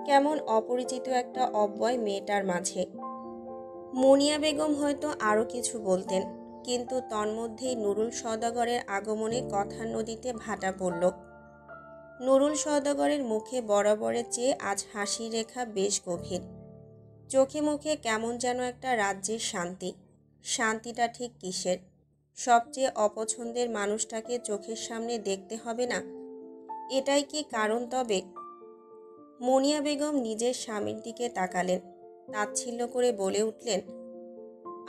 কেমন অপরিচিত একটা অব্যয় মেয়েটার মাঝে। মুনিয়া বেগম হয়তো আরও কিছু বলতেন, কিন্তু তন্মধ্যেই নুরুল সওদাগরের আগমনে কথার নদীতে ভাটা পড়ল। নুরুল সওদাগরের মুখে বরাবরের চেয়ে আজ হাসির রেখা বেশ গভীর। চোখে মুখে কেমন যেন একটা রাজ্যের শান্তি। শান্তিটা ঠিক কিসের? সবচেয়ে অপছন্দের মানুষটাকে চোখের সামনে দেখতে হবে না, এটাই কি কারণ তবে? মুনিয়া বেগম নিজের স্বামীর দিকে তাকালেন, তাচ্ছিল্য করে বলে উঠলেন,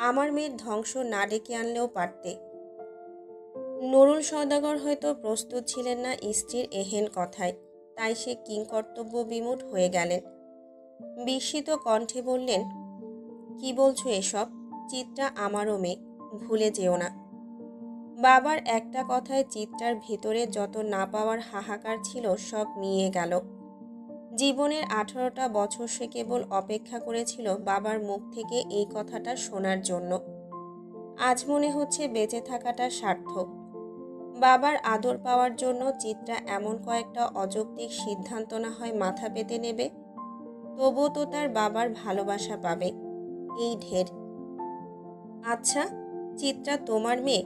আমার মেয়ের ধ্বংস না ডেকে আনলেও পারতে। নুরুল সওদাগর হয়তো প্রস্তুত ছিলেন না স্ত্রীর এহেন কথায়, তাই সে কিংকর্তব্য বিমূঢ় হয়ে গেলেন। বিস্মিত কণ্ঠে বললেন, কি বলছো এসব? চিত্রা আমারও মেয়ে, ভুলে যেও না। বাবার একটা কথায় চিত্রার ভিতরে যত না পাওয়ার হাহাকার ছিল সব মিয়ে গেল। জীবনের 18টা বছর সে কেবল অপেক্ষা করেছিল বাবার মুখ থেকে এই কথাটা শোনার জন্য। আজ মনে হচ্ছে বেঁচে থাকাটা সার্থক। বাবার আদর পাওয়ার জন্য চিত্রা এমন কয়েকটা অযৌক্তিক সিদ্ধান্ত না হয় মাথা পেতে নেবে, তবুও তো তার বাবার ভালোবাসা পাবে, এই ঢের। আচ্ছা, চিত্রা তোমার মেয়ে?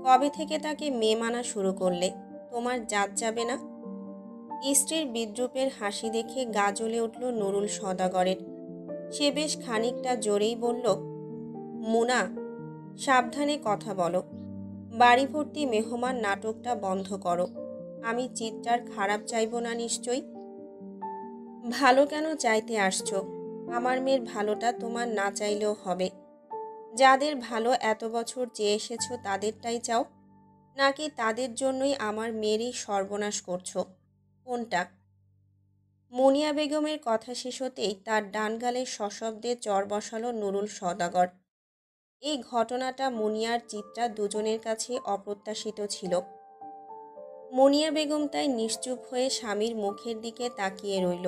কবে থেকে তাকে মেয়ে মানা শুরু করলে? তোমার জাত যাবে না? স্ত্রীর বিদ্রূপের হাসি দেখে গা জ্বলে উঠল নুরুল সওদাগরের। সে বেশ খানিকটা জোরেই বলল, মুনা, সাবধানে কথা বলো। বাড়ি ভর্তি মেহমান নাটকটা বন্ধ করো। আমি চিত্রার খারাপ চাইব না নিশ্চয়ই? ভালো কেন চাইতে আসছো? আমার মেয়ের ভালোটা তোমার না চাইলেও হবে। যাদের ভালো এত বছর চেয়ে এসেছো তাদেরটাই চাও, নাকি তাদের জন্যই আমার মেয়েরই সর্বনাশ করছো? কোনটা? মুনিয়া বেগমের কথা শেষ হতেই তার ডান গালে সশব্দে চর বসালো নুরুল সওদাগর। এই ঘটনাটা মুনিয়ার চিত্রা দুজনের কাছে অপ্রত্যাশিত ছিল। মুনিয়া বেগম তাই নিশ্চুপ হয়ে স্বামীর মুখের দিকে তাকিয়ে রইল।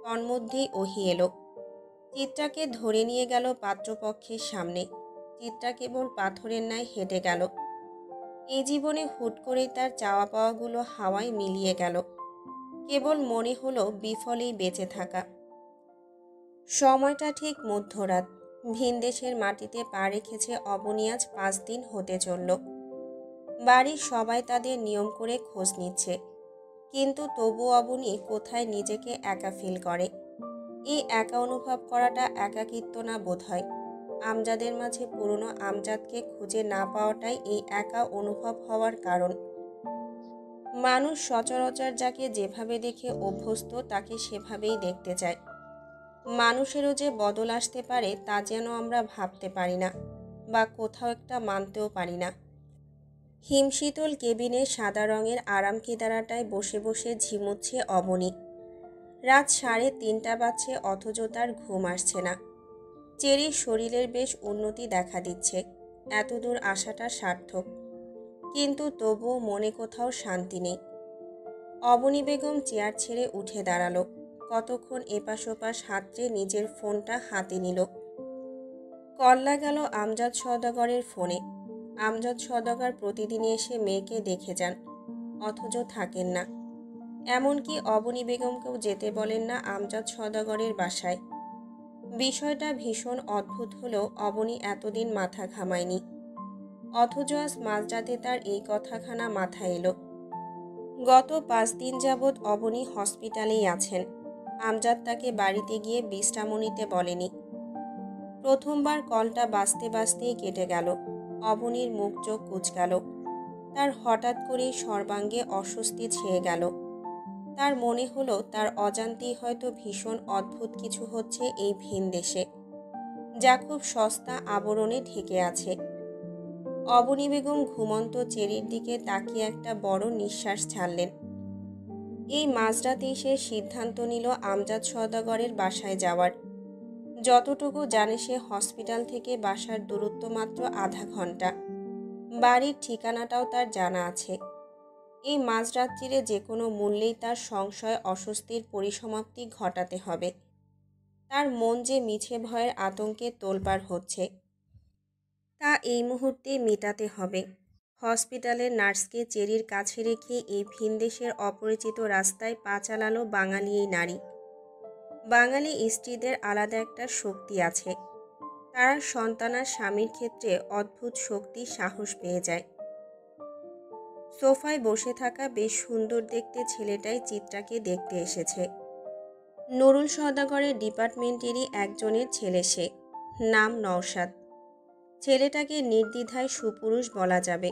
তন্মধ্যেই ওহি এলো। চিত্রাকে ধরে নিয়ে গেল পাত্রপক্ষের সামনে। চিত্রা কেবল পাথরের ন্যায় হেঁটে গেল। এই জীবনে হুট করেই তার চাওয়া পাওয়াগুলো হাওয়ায় মিলিয়ে গেল। কেবল মনে হলো বিফলেই বেঁচে থাকা। সময়টা ঠিক মধ্যরাত। ভিনদেশের মাটিতে পা রেখেছে অবনী আজ 5 দিন হতে চলল। বাড়ির সবাই তাদের নিয়ম করে খোঁজ নিচ্ছে, কিন্তু তবু অবনী কোথায় নিজেকে একা ফিল করে। এই একা অনুভব করাটা একাকিত্ব না বোধ হয়। আমজাদের মাঝে পুরনো আমজাদকে খুঁজে না পাওয়াটাই এই একা অনুভব হওয়ার কারণ। মানুষ সচরাচর যাকে যেভাবে দেখে অভ্যস্ত তাকে সেভাবেই দেখতে চায়। মানুষেরও যে বদল আসতে পারে তা যেন আমরা ভাবতে পারি না, বা কোথাও একটা মানতেও পারি না। হিমশীতল কেবিনে সাদা রঙের আরাম কেদারাটায় বসে বসে ঝিমুচ্ছে অবনী। রাত 3:30 বাজছে, অথচ তার ঘুম আসছে না। চেরির শরীরের বেশ উন্নতি দেখা দিচ্ছে, এতদূর আসাটা সার্থক। কিন্তু তবুও মনে কোথাও শান্তি নেই। অবনী বেগম চেয়ার ছেড়ে উঠে দাঁড়ালো। কতক্ষণ এপাশ ওপাশ হাতড়ে নিজের ফোনটা হাতে নিল। কল লাগালো আমজাদ সওদাগরের ফোনে। আমজাদ সওদাগর প্রতিদিনই এসে মেয়েকে দেখে যান, অথচ থাকেন না। এমনকি অবনী বেগমকেও যেতে বলেন না আমজাদ সওদাগরের বাসায়। বিষয়টা ভীষণ অদ্ভুত হলেও অবনী এতদিন মাথা ঘামায়নি। অথচ আজ মাঝরাতে তার এই কথাখানা মাথায় এলো। গত 5 দিন যাবৎ অবনী হসপিটালেই আছেন। আমজাদ তাকে বাড়িতে গিয়ে বিশ্রাম নিতে বলেনি। প্রথমবার কলটা বাজতে বাজতেই কেটে গেল। অবনীর মুখ চোখ কুঁচকাল। তার হঠাৎ করেই সর্বাঙ্গে অস্বস্তি ছেয়ে গেল। তার মনে হলো তার অজান্তেই হয়তো ভীষণ অদ্ভুত কিছু হচ্ছে এই ভিনদেশে, যা খুব সস্তা আবরণে ঢেকে আছে। অবনী বেগম ঘুমন্ত চেরির দিকে তাকিয়ে একটা বড় নিঃশ্বাস ছাড়লেন। এই মাঝরাতেই সে সিদ্ধান্ত নিল আমজাদ সওদাগরের বাসায় যাওয়ার। যতটুকু জানে সে, হসপিটাল থেকে বাসার দূরত্ব মাত্র আধা ঘন্টা। বাড়ির ঠিকানাটাও তার জানা আছে। এই মাঝরাত্রিরে যে কোনো মূল্যেই তার সংশয় অস্বস্তির পরিসমাপ্তি ঘটাতে হবে। তার মন যে মিছে ভয়ের আতঙ্কে তোলপাড় হচ্ছে, তা এই মুহূর্তে মেটাতে হবে। হসপিটালের নার্সকে চেরির কাছে রেখে এই ভিনদেশের অপরিচিত রাস্তায় পা চালালো বাঙালি এই নারী। বাঙালি স্ত্রীদের আলাদা একটা শক্তি আছে। তারা সন্তানার স্বামীর ক্ষেত্রে অদ্ভুত শক্তি, সাহস পেয়ে যায়। সোফায় বসে থাকা বেশ সুন্দর দেখতে ছেলেটাই চিত্রাকে দেখতে এসেছে। নুরুল সওদাগরের ডিপার্টমেন্টেরই একজনের ছেলে সে, নাম নওশাদ। ছেলেটাকে নির্দ্বিধায় সুপুরুষ বলা যাবে।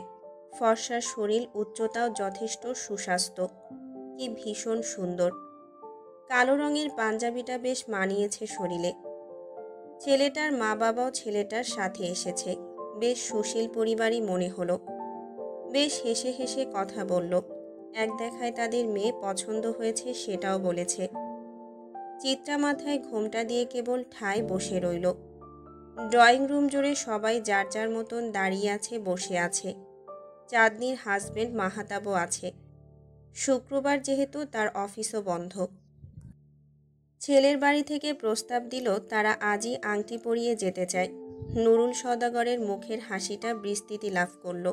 ফর্সা শরীর, উচ্চতাও যথেষ্ট সুস্বাস্থ্য। কি ভীষণ সুন্দর। কালো রঙের পাঞ্জাবিটা বেশ মানিয়েছে শরীরে। ছেলেটার মা বাবাও ছেলেটার সাথে এসেছে। বেশ সুশীল পরিবারই মনে হলো। বেশ হেসে হেসে কথা বলল। এক দেখায় তাদের মেয়ে পছন্দ হয়েছে সেটাও বলেছে। চিত্রা মাথায় ঘোমটা দিয়ে কেবল ঠায় বসে রইল। ড্রয়িং রুম জুড়ে সবাই যার যার মতন দাঁড়িয়ে আছে, বসে আছে। চাঁদনির হাজবেন্ড মাহাতাবও আছে। শুক্রবার যেহেতু তার অফিসও বন্ধ। ছেলের বাড়ি থেকে প্রস্তাব দিল তারা আজই আংটি পরিয়ে যেতে চায়। নুরুল সওদাগরের মুখের হাসিটা বিস্তৃতি লাভ করল।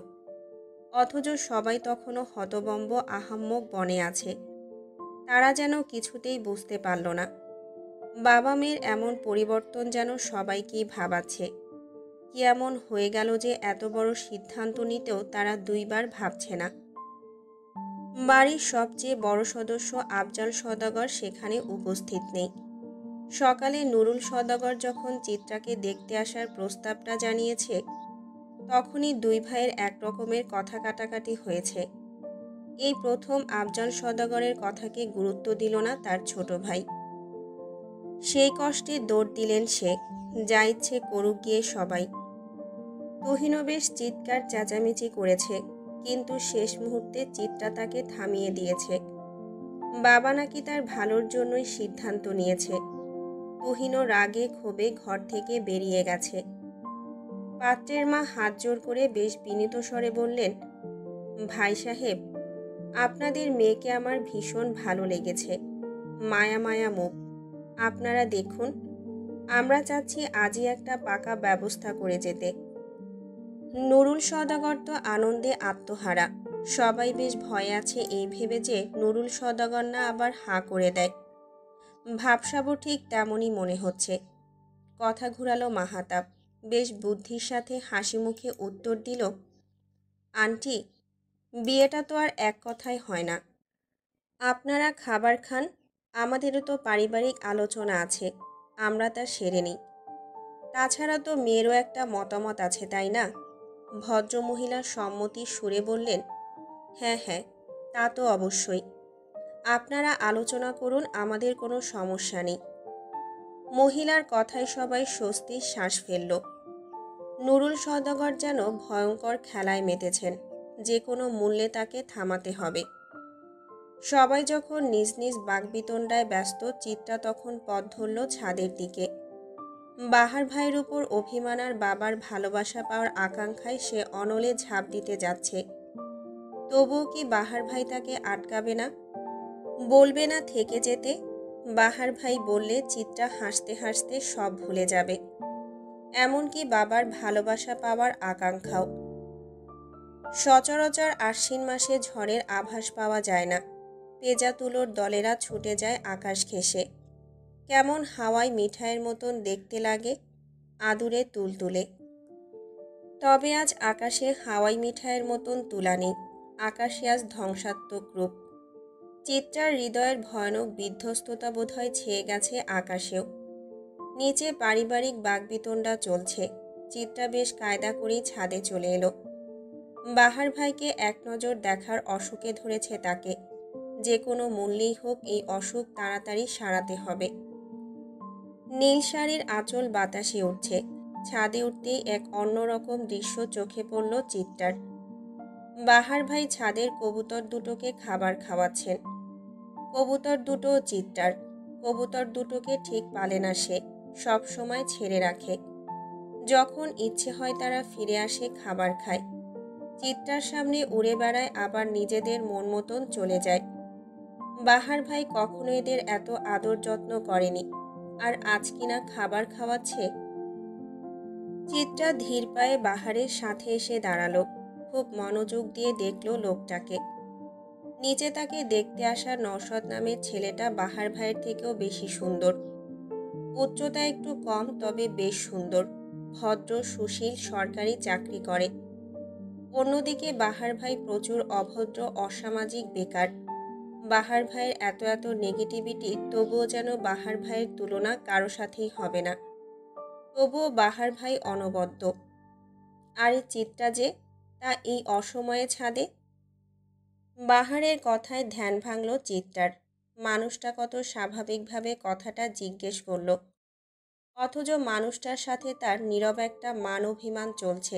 অথচ সবাই তখনও হতবম্ব আহাম্মক বনে আছে। তারা যেন কিছুতেই বুঝতে পারল না। বাবা মেয়ের এমন পরিবর্তন যেন সবাইকেই ভাবাচ্ছে। কি এমন হয়ে গেল যে এত বড় সিদ্ধান্ত নিতেও তারা দুইবার ভাবছে না। বাড়ির সবচেয়ে বড় সদস্য আফজাল সওদাগর সেখানে উপস্থিত নেই। সকালে নুরুল সওদাগর যখন চিত্রাকে দেখতে আসার প্রস্তাবটা জানিয়েছে, তখনই দুই ভাইয়ের একরকমের কথা কাটাকাটি হয়েছে। এই প্রথম আফজাল সওদাগরের কথাকে গুরুত্ব দিল না তার ছোট ভাই। সেই কষ্টে দৌড় দিলেন সে। যা ইচ্ছে করুক গিয়ে সবাই। তুহিনও বেশ চিৎকার চেঁচামেচি করেছে, কিন্তু শেষ মুহূর্তে চিত্রা তাকে থামিয়ে দিয়েছে। বাবা নাকি তার ভালোর জন্যই সিদ্ধান্ত নিয়েছে। তুহিনও রাগে ক্ষোভে ঘর থেকে বেরিয়ে গেছে। পাত্রের মা হাত জোর করে বেশ বিনীত স্বরে বললেন, ভাই সাহেব, আপনাদের মেয়েকে আমার ভীষণ ভালো লেগেছে। মায়া মায়া মুখ। আপনারা দেখুন, আমরা চাচ্ছি আজই একটা পাকা ব্যবস্থা করে যেতে। নুরুল সওদাগর তো আনন্দে আত্মহারা। সবাই বেশ ভয়ে আছে এই ভেবে যে নুরুল সওদাগর না আবার হাঁ করে দেয়। ভাবসাবও ঠিক তেমনই মনে হচ্ছে। কথা ঘুরালো মাহাতাব। বেশ বুদ্ধির সাথে হাসি মুখে উত্তর দিল, আন্টি, বিয়েটা তো আর এক কথায় হয় না। আপনারা খাবার খান, আমাদেরও তো পারিবারিক আলোচনা আছে, আমরা তা সেরে নিই। তাছাড়া তো মেয়েরও একটা মতামত আছে, তাই না? ভদ্রমহিলা সম্মতির সুরে বললেন, হ্যাঁ হ্যাঁ, তা তো অবশ্যই। আপনারা আলোচনা করুন, আমাদের কোনো সমস্যা নেই। মহিলার কথায় সবাই স্বস্তির শ্বাস ফেলল। নুরুল সওদাগর যেন ভয়ঙ্কর খেলায় মেতেছেন। যে কোনো মূল্যে তাকে থামাতে হবে। সবাই যখন নিজ নিজ বাকবিতণ্ডায় ব্যস্ত, চিত্রা তখন পথ ধরল ছাদের দিকে। বাহার ভাইয়ের উপর অভিমান আর বাবার ভালোবাসা পাওয়ার আকাঙ্ক্ষায় সে অনলে ঝাঁপ দিতে যাচ্ছে। তবুও কি বাহার ভাই তাকে আটকাবে না, বলবে না থেকে যেতে? বাহার ভাই বললে চিত্রা হাসতে হাসতে সব ভুলে যাবে, এমনকি বাবার ভালোবাসা পাওয়ার আকাঙ্ক্ষাও। সচরাচর আশ্বিন মাসে ঝড়ের আভাস পাওয়া যায় না। পেঁজা তুলোর দলেরা ছুটে যায় আকাশ ঘেঁষে। কেমন হাওয়ায় মিঠাইয়ের মতন দেখতে লাগে, আদুরে তুলতুলে। তবে আজ আকাশে হাওয়াই মিঠাইয়ের মতন তুলা নেই, আকাশে আজ ধ্বংসাত্মক রূপ। চিত্রার হৃদয়ের ভয়ানক বিধ্বস্ততা বোধহয় ছেয়ে গেছে আকাশেও। নিচে পারিবারিক বাকবিতণ্ডা চলছে। চিত্রা বেশ কায়দা করেই ছাদে চলে এলো। বাহার ভাইকে এক নজর দেখার অসুখে ধরেছে তাকে। যে কোনো মূল্যেই হোক এই অসুখ তাড়াতাড়ি সারাতে হবে। নীল শাড়ির আঁচল বাতাসে উঠছে। ছাদে উঠতেই এক অন্যরকম দৃশ্য চোখে পড়ল চিত্রার। বাহার ভাই ছাদের কবুতর দুটোকে খাবার খাওয়াচ্ছেন। কবুতর দুটো চিত্রার। কবুতর দুটোকে ঠিক পালে না সে, সব সময় ছেড়ে রাখে। যখন ইচ্ছে হয় তারা ফিরে আসে, খাবার খায়। চিত্রার সামনে উড়ে বেড়ায়, আবার নিজেদের মন মতন চলে যায়। বাহার ভাই কখনো এদের এত আদর যত্ন করেনি, আর আজ কিনা খাবার খাওয়াচ্ছে। চিত্রা ধীর পায়ে বাহারের সাথে এসে দাঁড়ালো। খুব মনোযোগ দিয়ে দেখলো লোকটাকে। নিচে তাকে দেখতে আসা নওশাদ নামের ছেলেটা বাহার ভাইয়ের থেকেও বেশি সুন্দর। উচ্চতা একটু কম, তবে বেশ সুন্দর, ভদ্র, সুশীল, সরকারি চাকরি করে। অন্যদিকে বাহার ভাই প্রচুর অভদ্র, অসামাজিক, বেকার। বাহার ভাইয়ের এত এত নেগেটিভিটি, তবুও যেন বাহার ভাইয়ের তুলনা কারো সাথেই হবে না। তবুও বাহার ভাই অনবদ্য। আর এই চিত্রা যে, তা এই অসময়ে ছাদে। বাহারের কথায় ধ্যান ভাঙল চিত্রার। মানুষটা কত স্বাভাবিকভাবে কথাটা জিজ্ঞেস করল, অথচ মানুষটার সাথে তার নীরব একটা মান অভিমান চলছে।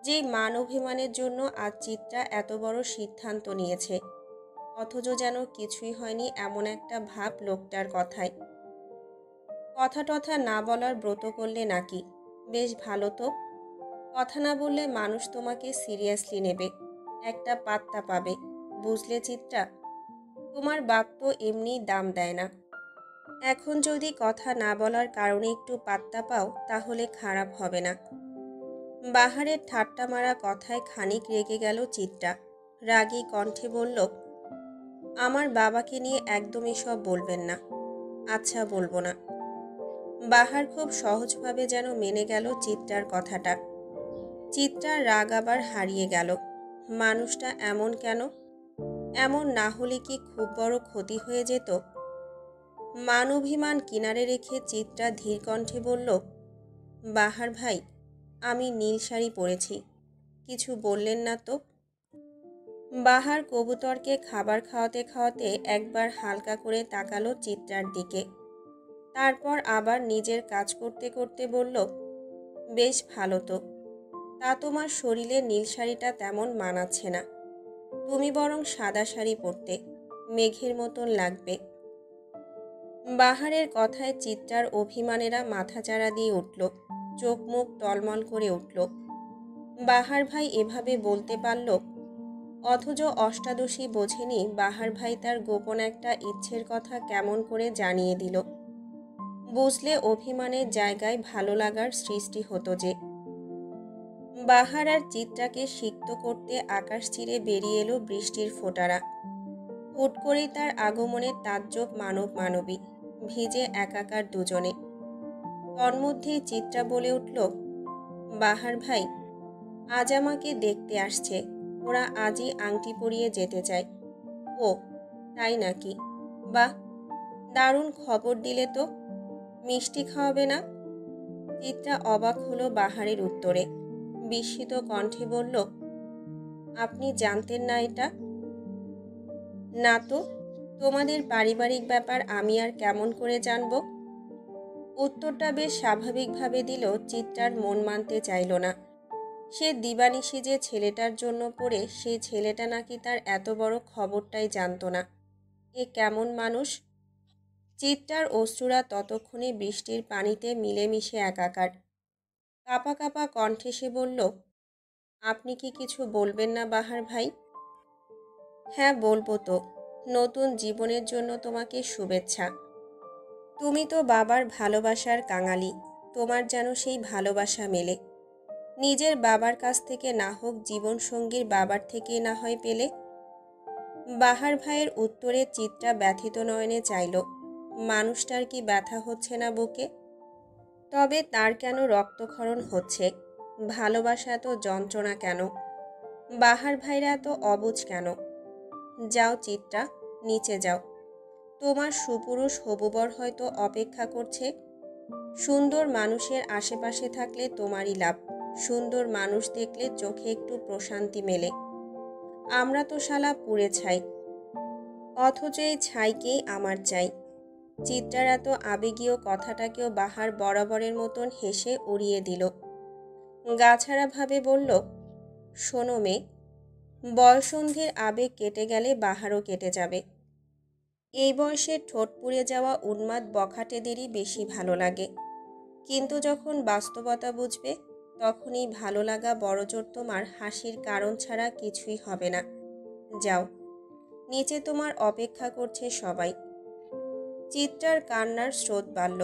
যেই মান অভিমানের জন্য আজ চিত্রা এত বড় সিদ্ধান্ত নিয়েছে, অথচ যেন কিছুই হয়নি এমন একটা ভাব লোকটার কথায়। কথা টথা না বলার ব্রত করলে নাকি? বেশ ভালো তো। কথা না বললে মানুষ তোমাকে সিরিয়াসলি নেবে, একটা পাত্তা পাবে, বুঝলে চিত্রা? তোমার বাপ তো এমনিই দাম দেয় না। এখন যদি কথা না বলার কারণে একটু পাত্তা পাও, তাহলে খারাপ হবে না। বাহারের ঠাট্টা মারা কথায় খানিক রেগে গেল চিত্রা। রাগী কণ্ঠে বলল, আমার বাবাকে নিয়ে একদম এসব বলবেন না। আচ্ছা, বলবো না। বাহার খুব সহজভাবে যেন মেনে গেল চিত্রার কথাটা। চিত্রার রাগ আবার হারিয়ে গেল। মানুষটা এমন কেন? এমন না হলে কি খুব বড় ক্ষতি হয়ে যেত? মান অভিমান কিনারে রেখে চিত্রা ধীর কণ্ঠে বলল, বাহার ভাই, আমি নীল শাড়ি পরেছি, কিছু বললেন না তো? বাহার কবুতরকে খাবার খাওয়াতে খাওয়াতে একবার হালকা করে তাকালো চিত্রার দিকে। তারপর আবার নিজের কাজ করতে করতে বলল, বেশ ভালো তো। তা তোমার শরীরে নীল শাড়িটা তেমন মানাচ্ছে না। তুমি বরং সাদা শাড়ি পরতে, মেঘের মতন লাগবে। বাহারের কথায় চিত্রার অভিমানেরা মাথাচাড়া দিয়ে উঠল, চোখ মুখ টলমল করে উঠল। বাহার ভাই এভাবে বলতে পারল, অথচ অষ্টাদশী বোঝেনি বাহার ভাই তার গোপন একটা ইচ্ছের কথা কেমন করে জানিয়ে দিল। বুঝলে অভিমানের জায়গায় ভালো লাগার সৃষ্টি হতো যে। বাহার আর চিত্রাকে সিক্ত করতে আকাশ চিরে বেরিয়ে এলো বৃষ্টির ফোঁটারা। হুট করেই তার আগমনে তাজ্জব মানব মানবী, ভিজে একাকার দুজনে। তন্মধ্যেই চিত্রা বলে উঠল, বাহার ভাই, আজ আমাকে দেখতে আসছে। ওরা আজই আংটি পরিয়ে যেতে চায়। ও তাই নাকি? বাহ, দারুণ খবর দিলে তো। মিষ্টি খাওয়াবে না? চিত্রা অবাক হলো বাহারের উত্তরে। বিস্মিত কণ্ঠে বলল, আপনি জানতেন না এটা? না তো। তোমাদের পারিবারিক ব্যাপার আমি আর কেমন করে জানব? উত্তরটা বেশ স্বাভাবিকভাবে দিল চিত্রার মন মানতে চাইল না। সে দিবানিশি যে ছেলেটার জন্য পড়ে, সেই ছেলেটা নাকি তার এত বড় খবরটাই জানতো না। এ কেমন মানুষ! চিত্রার অশ্রুরা ততক্ষণে বৃষ্টির পানিতে মিলেমিশে একাকার। কাঁপা কাঁপা কণ্ঠে সে বলল, আপনি কি কিছু বলবেন না বাহার ভাই? হ্যাঁ বলবো তো। নতুন জীবনের জন্য তোমাকে শুভেচ্ছা। তুমি তো বাবার ভালোবাসার কাঙালি, তোমার যেন সেই ভালোবাসা মেলে। নিজের বাবার কাছ থেকে না হোক, জীবনসঙ্গীর বাবার থেকে না হয় পেলে। বাহার ভাইয়ের উত্তরে চিত্রা ব্যথিত নয়নে চাইল, মানুষটার কি ব্যথা হচ্ছে না বুকে? তবে তার কেন রক্তক্ষরণ হচ্ছে? ভালোবাসা এত যন্ত্রণা কেন? বাহার ভাইরা এত অবুঝ কেন? যাও চিত্রা, নিচে যাও। তোমার সুপুরুষ হবুবর হয়তো অপেক্ষা করছে। সুন্দর মানুষের আশেপাশে থাকলে তোমারই লাভ। সুন্দর মানুষ দেখলে চোখে একটু প্রশান্তি মেলে। আমরা তো শালা পুড়ে ছাই, অথচ এই ছাইকেই আমার চাই। চিত্রার এত আবেগীয় কথাটাকেও বাহার বরাবরের মতন হেসে উড়িয়ে দিল। গাছাড়া ভাবে বলল, শোনো মেয়ে, বয়সন্ধির আবেগ কেটে গেলে বাহারও কেটে যাবে। এই বয়সে ঠোঁট পুড়ে যাওয়া উন্মাদ বখাটেদেরই বেশি ভালো লাগে। কিন্তু যখন বাস্তবতা বুঝবে, তখনই ভালো লাগা বড়জোর তোমার হাসির কারণ ছাড়া কিছুই হবে না। যাও, নিচে তোমার অপেক্ষা করছে সবাই। চিত্রার কান্নার স্রোত বাড়ল।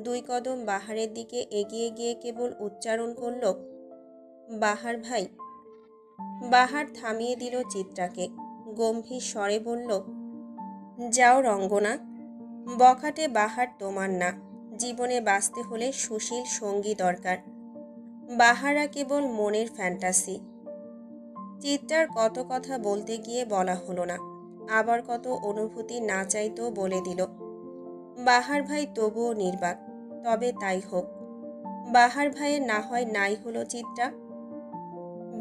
2 কদম বাহারের দিকে এগিয়ে গিয়ে কেবল উচ্চারণ করল, বাহার ভাই। বাহার থামিয়ে দিল চিত্রাকে, গম্ভীর স্বরে বলল, যাও রঙ্গনা। বখাটে বাহার তোমার না। জীবনে বাঁচতে হলে সুশীল সঙ্গী দরকার। বাহারা কেবল মনের ফ্যান্টাসি। চিত্রার কত কথা বলতে গিয়ে বলা হলো না, আবার কত অনুভূতি না চাইতেও বলে দিল। বাহার ভাই তবুও নির্বাক। তবে তাই হোক। বাহার ভাইয়ের না হয় নাই হলো চিত্রা।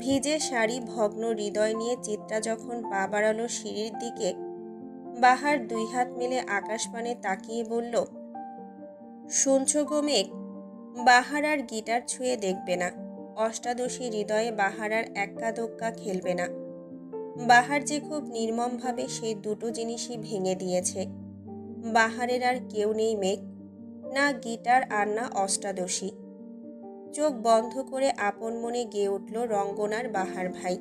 ভিজে শাড়ি ভগ্ন হৃদয় নিয়ে চিত্রা যখন পা বাড়ালো সিঁড়ির দিকে, বাহার 2 হাত মেলে আকাশপানে তাকিয়ে বলল, শুনছো গো মেঘ? বাহার আর গিটার ছুঁয়ে দেখবে না। অষ্টাদশী হৃদয়ে বাহার আর এক্কা দোক্কা খেলবে না। বাহার যে খুব নির্মমভাবে সেই দুটো জিনিসই ভেঙে দিয়েছে। বাহারের আর কেউ নেই মেঘ, না গিটার আর না অষ্টাদশী। চোখ বন্ধ করে আপন মনে গেয়ে উঠল রঙ্গনার বাহার ভাই।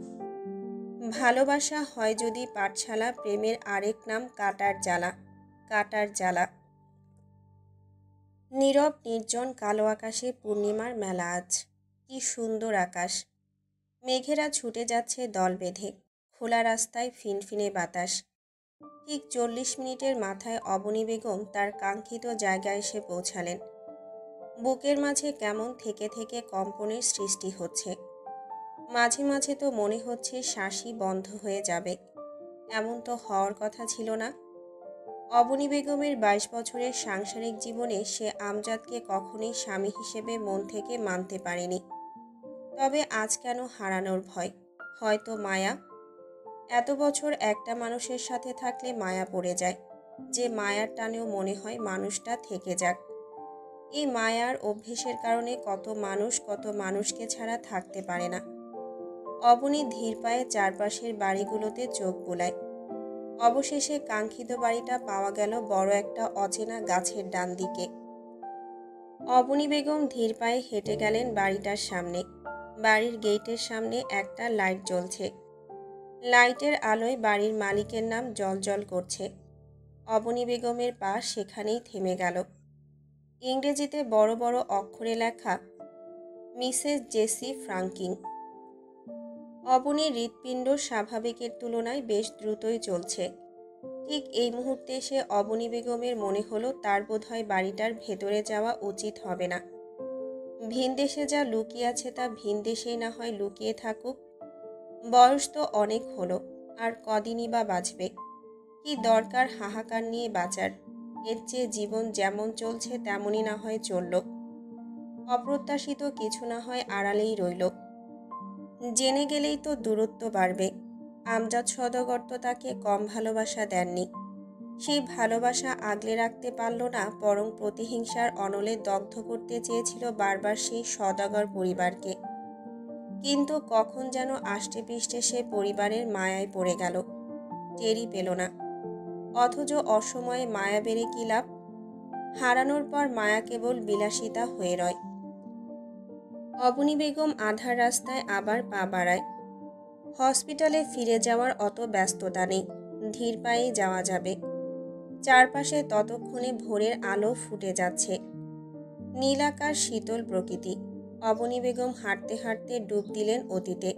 ভালোবাসা হয় যদি পাঠশালা, প্রেমের আরেক নাম কাটার জ্বালা। কাটার জ্বালা। নীরব নির্জন কালো আকাশে পূর্ণিমার মেলা আজ। কি সুন্দর আকাশ! মেঘেরা ছুটে যাচ্ছে দল বেঁধে। খোলা রাস্তায় ফিনফিনে বাতাস। ঠিক 40 মিনিটের মাথায় অবনী বেগম তার কাঙ্ক্ষিত জায়গায় এসে পৌঁছালেন। বুকের মাঝে কেমন থেকে থেকে কম্পনের সৃষ্টি হচ্ছে। মাঝে মাঝে তো মনে হচ্ছে শ্বাসই বন্ধ হয়ে যাবে। এমন তো হওয়ার কথা ছিল না। অবনী বেগমের 22 বছরের সাংসারিক জীবনে সে আমজাদকে কখনোই স্বামী হিসেবে মন থেকে মানতে পারেনি। তবে আজ কেন হারানোর ভয়? হয়তো মায়া। এত বছর একটা মানুষের সাথে থাকলে মায়া পড়ে যায়, যে মায়ার টানেও মনে হয় মানুষটা থেকে যাক। এই মায়ার অভ্যেসের কারণে কত মানুষ কত মানুষকে ছাড়া থাকতে পারে না। অবনী ধীর পায়ে চারপাশের বাড়িগুলোতে চোখ বুলায়। অবশেষে কাঙ্ক্ষিত বাড়িটা পাওয়া গেল বড় একটা অচেনা গাছের ডান দিকে। অবনী বেগম ধীর পায়ে হেঁটে গেলেন বাড়িটার সামনে। বাড়ির গেটের সামনে একটা লাইট জ্বলছে। লাইটের আলোয় বাড়ির মালিকের নাম জ্বলজ্বল করছে। অবনী বেগমের পা সেখানেই থেমে গেল। ইংরেজিতে বড় বড় অক্ষরে লেখা, মিসেস জেসি ফ্রাঙ্কিং। অবনীর হৃৎপিণ্ড স্বাভাবিকের তুলনায় বেশ দ্রুতই চলছে। ঠিক এই মুহূর্তে এসে অবনী বেগমের মনে হলো তার বোধহয় বাড়িটার ভেতরে যাওয়া উচিত হবে না। ভিনদেশে যা লুকিয়ে আছে তা ভিনদেশেই না হয় লুকিয়ে থাকুক। বয়স তো অনেক হলো, আর কদিনই বা বাঁচবে। কি দরকার হাহাকার নিয়ে বাঁচার? এর চেয়ে জীবন যেমন চলছে তেমনই না হয় চলল। অপ্রত্যাশিত কিছু না হয় আড়ালেই রইল। জেনে গেলেই তো দূরত্ব বাড়বে। আমজাদ সওদাগর তো তাকে কম ভালোবাসা দেননি। সেই ভালোবাসা আগলে রাখতে পারল না, বরং প্রতিহিংসার অনলে দগ্ধ করতে চেয়েছিল বারবার সেই সওদাগর পরিবারকে। কিন্তু কখন যেন আষ্টেপৃষ্ঠে সে পরিবারের মায়ায় পড়ে গেল, টেরই পেল না। অথচ অসময়ে মায়া বেড়ে কি লাভ? হারানোর পর মায়া কেবল বিলাসিতা হয়ে রয়। অবনী বেগম আধার রাস্তায় আবার পা বাড়ায়। হসপিটালে ফিরে যাওয়ার অত ব্যস্ততা নেই, ধীর পায়েই যাওয়া যাবে। চারপাশে ততক্ষণে ভোরের আলো ফুটে যাচ্ছে, নীল আকাশ, শীতল প্রকৃতি। অবনী বেগম হাঁটতে হাঁটতে ডুব দিলেন অতীতে।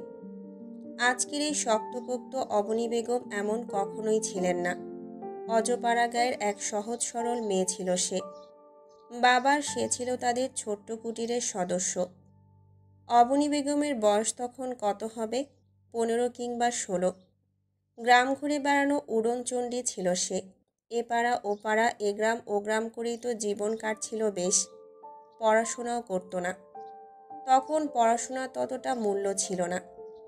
আজকের এই শক্তপোক্ত অবনী বেগম এমন কখনোই ছিলেন না। অজপাড়া গায়ের এক সহজ সরল মেয়ে ছিল সে। বাবার সে ছিল তাদের ছোট্ট কুটিরের সদস্য। অবনী বেগমের বয়স তখন কত হবে? 15 কিংবা 16। গ্রাম ঘুরে বেড়ানো উড়নচণ্ডী ছিল সে। এ পাড়া ও পাড়া, এ গ্রাম ও গ্রাম করেই তো জীবন কাটছিল বেশ। পড়াশোনাও করতো না। তখন পড়াশোনার ততটা মূল্য ছিল না,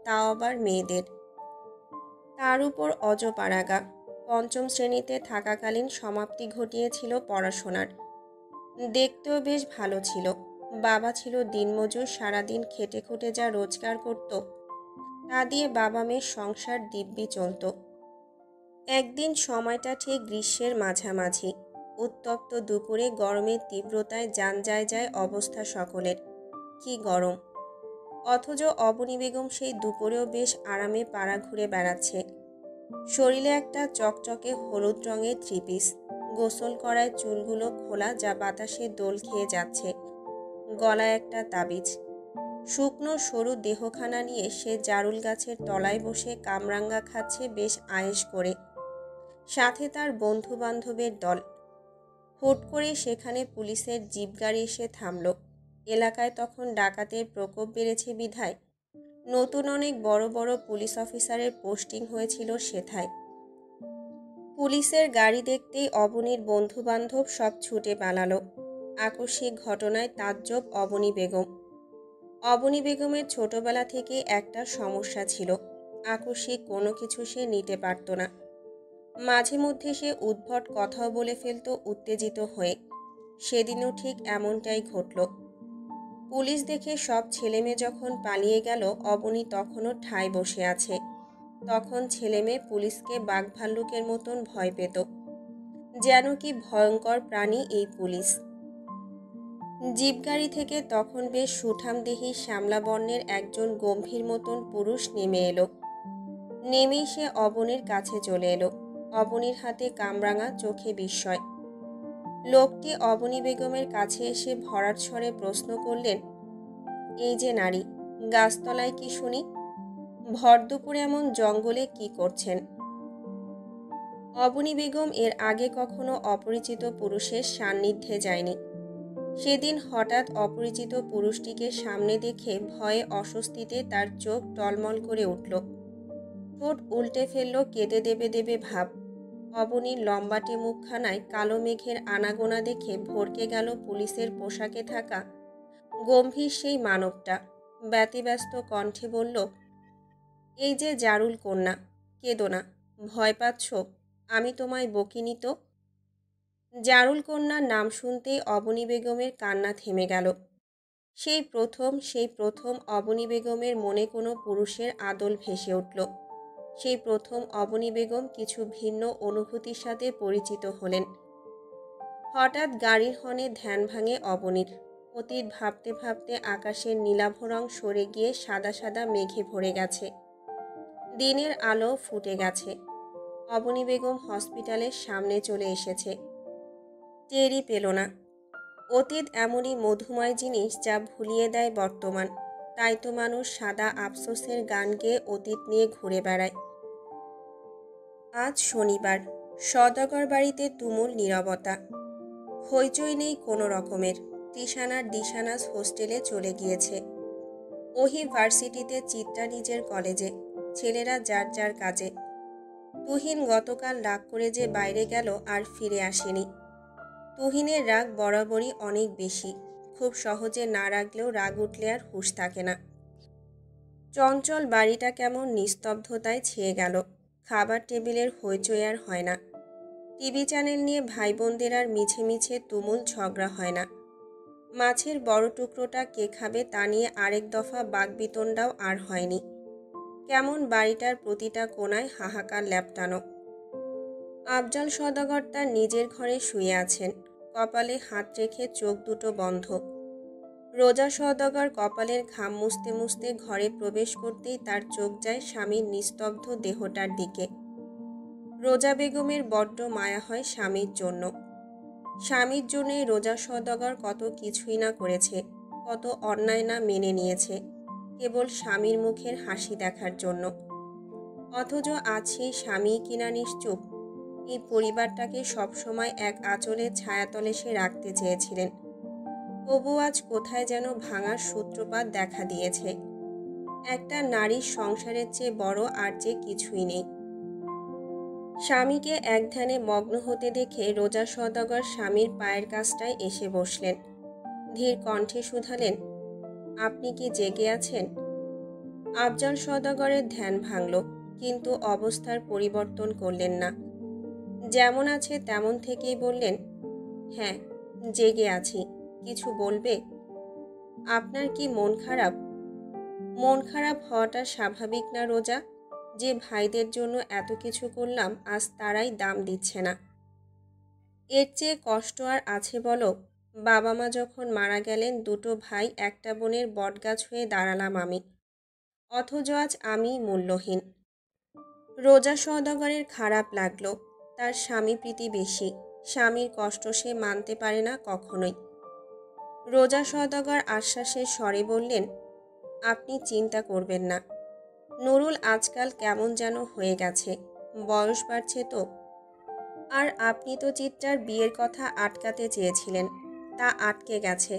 তাও আবার মেয়েদের। তার উপর অজপাড়াগা। পঞ্চম শ্রেণীতে থাকাকালীন সমাপ্তি ঘটিয়েছিল পড়াশোনার। দেখতেও বেশ ভালো ছিল। বাবা ছিল দিনমজুর, সারাদিন খেটে খুটে যা রোজগার করত তা দিয়ে বাবা মেয়ের সংসার দিব্যি চলত। একদিন সময়টা ঠিক গ্রীষ্মের মাঝামাঝি। উত্তপ্ত দুপুরে গরমের তীব্রতায় যান যায় যায় অবস্থা সকলের। কি গরম! অথচ অবনী বেগম সেই দুপুরেও বেশ আরামে পাড়া ঘুরে বেড়াচ্ছে। শরীরে একটা চকচকে হলুদ রঙের থ্রিপিস, গোসল করায় চুলগুলো খোলা যা বাতাসে দোল খেয়ে যাচ্ছে, গলায় একটা তাবিজ। শুকনো সরু দেহখানা নিয়ে সে জারুল গাছের তলায় বসে কামরাঙ্গা খাচ্ছে বেশ আয়েশ করে। সাথে তার বন্ধু বান্ধবের দল। হুট করে সেখানে পুলিশের জিপ গাড়ি এসে থামল। এলাকায় তখন ডাকাতের প্রকোপ বেড়েছে বিধায় নতুন অনেক বড় বড় পুলিশ অফিসারের পোস্টিং হয়েছিল সেথায়। পুলিশের গাড়ি দেখতেই অবনীর বন্ধু বান্ধব সব ছুটে পালালো। আকস্মিক ঘটনায় তাজ্জব অবনী বেগম। অবনী বেগমের ছোটবেলা থেকে একটা সমস্যা ছিল, আকস্মিক কোনো কিছু সে নিতে পারত না। মাঝে মধ্যে সে উদ্ভট কথাও বলে ফেলত উত্তেজিত হয়ে। সেদিনও ঠিক এমনটাই ঘটল। পুলিশ দেখে সব ছেলেমেয়ে যখন পালিয়ে গেল, অবনী তখনও ঠায় বসে আছে। তখন ছেলেমেয়ে পুলিশকে বাঘভাল্লুকের মতন ভয় পেত। যেন কি ভয়ঙ্কর প্রাণী এই পুলিশ। জিপ গাড়ি থেকে তখন বেশ সুঠামদেহী শ্যামলা বর্ণের একজন গম্ভীর মতন পুরুষ নেমে এলো। নেমেই সে অবনীর কাছে চলে এলো। অবনীর হাতে কামরাঙা, চোখে বিস্ময়। লোকটি অবনী বেগমের কাছে এসে ভরাট স্বরে প্রশ্ন করলেন, এই যে নারী, গাছতলায় কি শুনি? ভর দুপুরে এমন জঙ্গলে কি করছেন? অবনী বেগম এর আগে কখনো অপরিচিত পুরুষের সান্নিধ্যে যায়নি। সেদিন হঠাৎ অপরিচিত পুরুষটিকে সামনে দেখে ভয়ে অস্বস্তিতে তার চোখ টলমল করে উঠল। ঠোঁট উল্টে ফেলল কেঁদে দেবে দেবে ভাব। অবনীর লম্বাটে মুখখানায় কালো মেঘের আনাগোনা দেখে ভরকে গেল পুলিশের পোশাকে থাকা গম্ভীর সেই মানবটা। ব্যতিব্যস্ত কণ্ঠে বলল, এই যে জারুল কন্যা, কেঁদো না, ভয় পাচ্ছ? আমি তোমায় বকিনি তো? জারুল কন্যার নাম শুনতেই অবনী বেগমের কান্না থেমে গেল। সেই প্রথম অবনী বেগমের মনে কোনো পুরুষের আদল ভেসে উঠল। সেই প্রথম অবনী বেগম কিছু ভিন্ন অনুভূতির সাথে পরিচিত হলেন। হঠাৎ গাড়ির হর্নে ধ্যান ভাঙে অবনীর। অতীত ভাবতে ভাবতে আকাশের নীলাভ রং সরে গিয়ে সাদা সাদা মেঘে ভরে গেছে। দিনের আলো ফুটে গেছে। অবনী বেগম হসপিটালের সামনে চলে এসেছে। টেরই পেল না। অতীত এমনই মধুময় জিনিস যা ভুলিয়ে দেয় বর্তমান। তাই তো মানুষ সাদা আফসোসের গান গেয়ে অতীত নিয়ে ঘুরে বেড়ায়। আজ শনিবার। সওদাগর বাড়িতে তুমুল নীরবতা। হইচই নেই কোনো রকমের। তৃষানার দিশানাস হোস্টেলে চলে গিয়েছে। ওহি ভার্সিটিতে, চিত্রা নিজের কলেজে। ছেলেরা যার যার কাজে। তুহিন গতকাল রাগ করে যে বাইরে গেল আর ফিরে আসেনি। তুহিনের রাগ বরাবরই অনেক বেশি। খুব সহজে না রাগলেও রাগ উঠলে আর হুঁশ থাকে না। চঞ্চল বাড়িটা কেমন নিস্তব্ধতায় ছেয়ে গেল। খাবার টেবিলের হইচই আর হয় না। টিভি চ্যানেল নিয়ে ভাই বোনদের আর মিছে মিছে তুমুল ঝগড়া হয় না। মাছের বড় টুকরোটা কে খাবে তা নিয়ে আরেক দফা বাকবিতণ্ডাও আর হয়নি। কেমন বাড়িটার প্রতিটা কোণায় হাহাকার ল্যাপটানো। আফজাল সওদাগর তার নিজের ঘরে শুয়ে আছেন, কপালে হাত রেখে চোখ দুটো বন্ধ। রোজা সওদাগর কপালের ঘাম মুছতে মুছতে ঘরে প্রবেশ করতেই তার চোখ যায় স্বামীর নিস্তব্ধ দেহটার দিকে। রোজা বেগমের বড্ড মায়া হয় স্বামীর জন্য। স্বামীর জন্যই রোজা সওদাগর কত কিছুই না করেছে, কত অন্যায় না মেনে নিয়েছে, কেবল স্বামীর মুখের হাসি দেখার জন্য। অথচ আজ সেই স্বামী কিনা নিশ্চুপ। এই পরিবারটাকে সবসময় এক আঁচলের ছায়াতলে সে রাখতে চেয়েছিলেন। তবু আজ কোথায় যেন ভাঙার সূত্রপাত দেখা দিয়েছে। একটা নারীর সংসারের চেয়ে বড় আর যে কিছুই নেই। স্বামীকে এক ধ্যানে মগ্ন হতে দেখে রোজা সওদাগর স্বামীর পায়ের কাছটায় এসে বসলেন। ধীর কণ্ঠে শুধালেন, আপনি কি জেগে আছেন? আফজাল সওদাগরের ধ্যান ভাঙল, কিন্তু অবস্থার পরিবর্তন করলেন না। যেমন আছে তেমন থেকেই বললেন, হ্যাঁ, জেগে আছি। কিছু বলবে? আপনার কি মন খারাপ? মন খারাপ হওয়াটা স্বাভাবিক না রোজা? যে ভাইদের জন্য এত কিছু করলাম, আজ তারাই দাম দিচ্ছে না। এর চেয়ে কষ্ট আর আছে বলো? বাবা মা যখন মারা গেলেন, দুটো ভাই একটা বোনের বটগাছ হয়ে দাঁড়ালাম আমি, অথচ আজ আমি মূল্যহীন। রোজা সওদাগরের খারাপ লাগলো। তার স্বামী প্রীতি বেশি, স্বামীর কষ্ট সে মানতে পারে না কখনোই। রোজা সওদাগর আশ্বাসের স্বরে বললেন, আপনি চিন্তা করবেন না। নুরুল আজকাল কেমন যেন হয়ে গেছে, বয়স বাড়ছে তো। আর আপনি তো চিত্রার বিয়ের কথা আটকাতে চেয়েছিলেন, তা আটকে গেছে।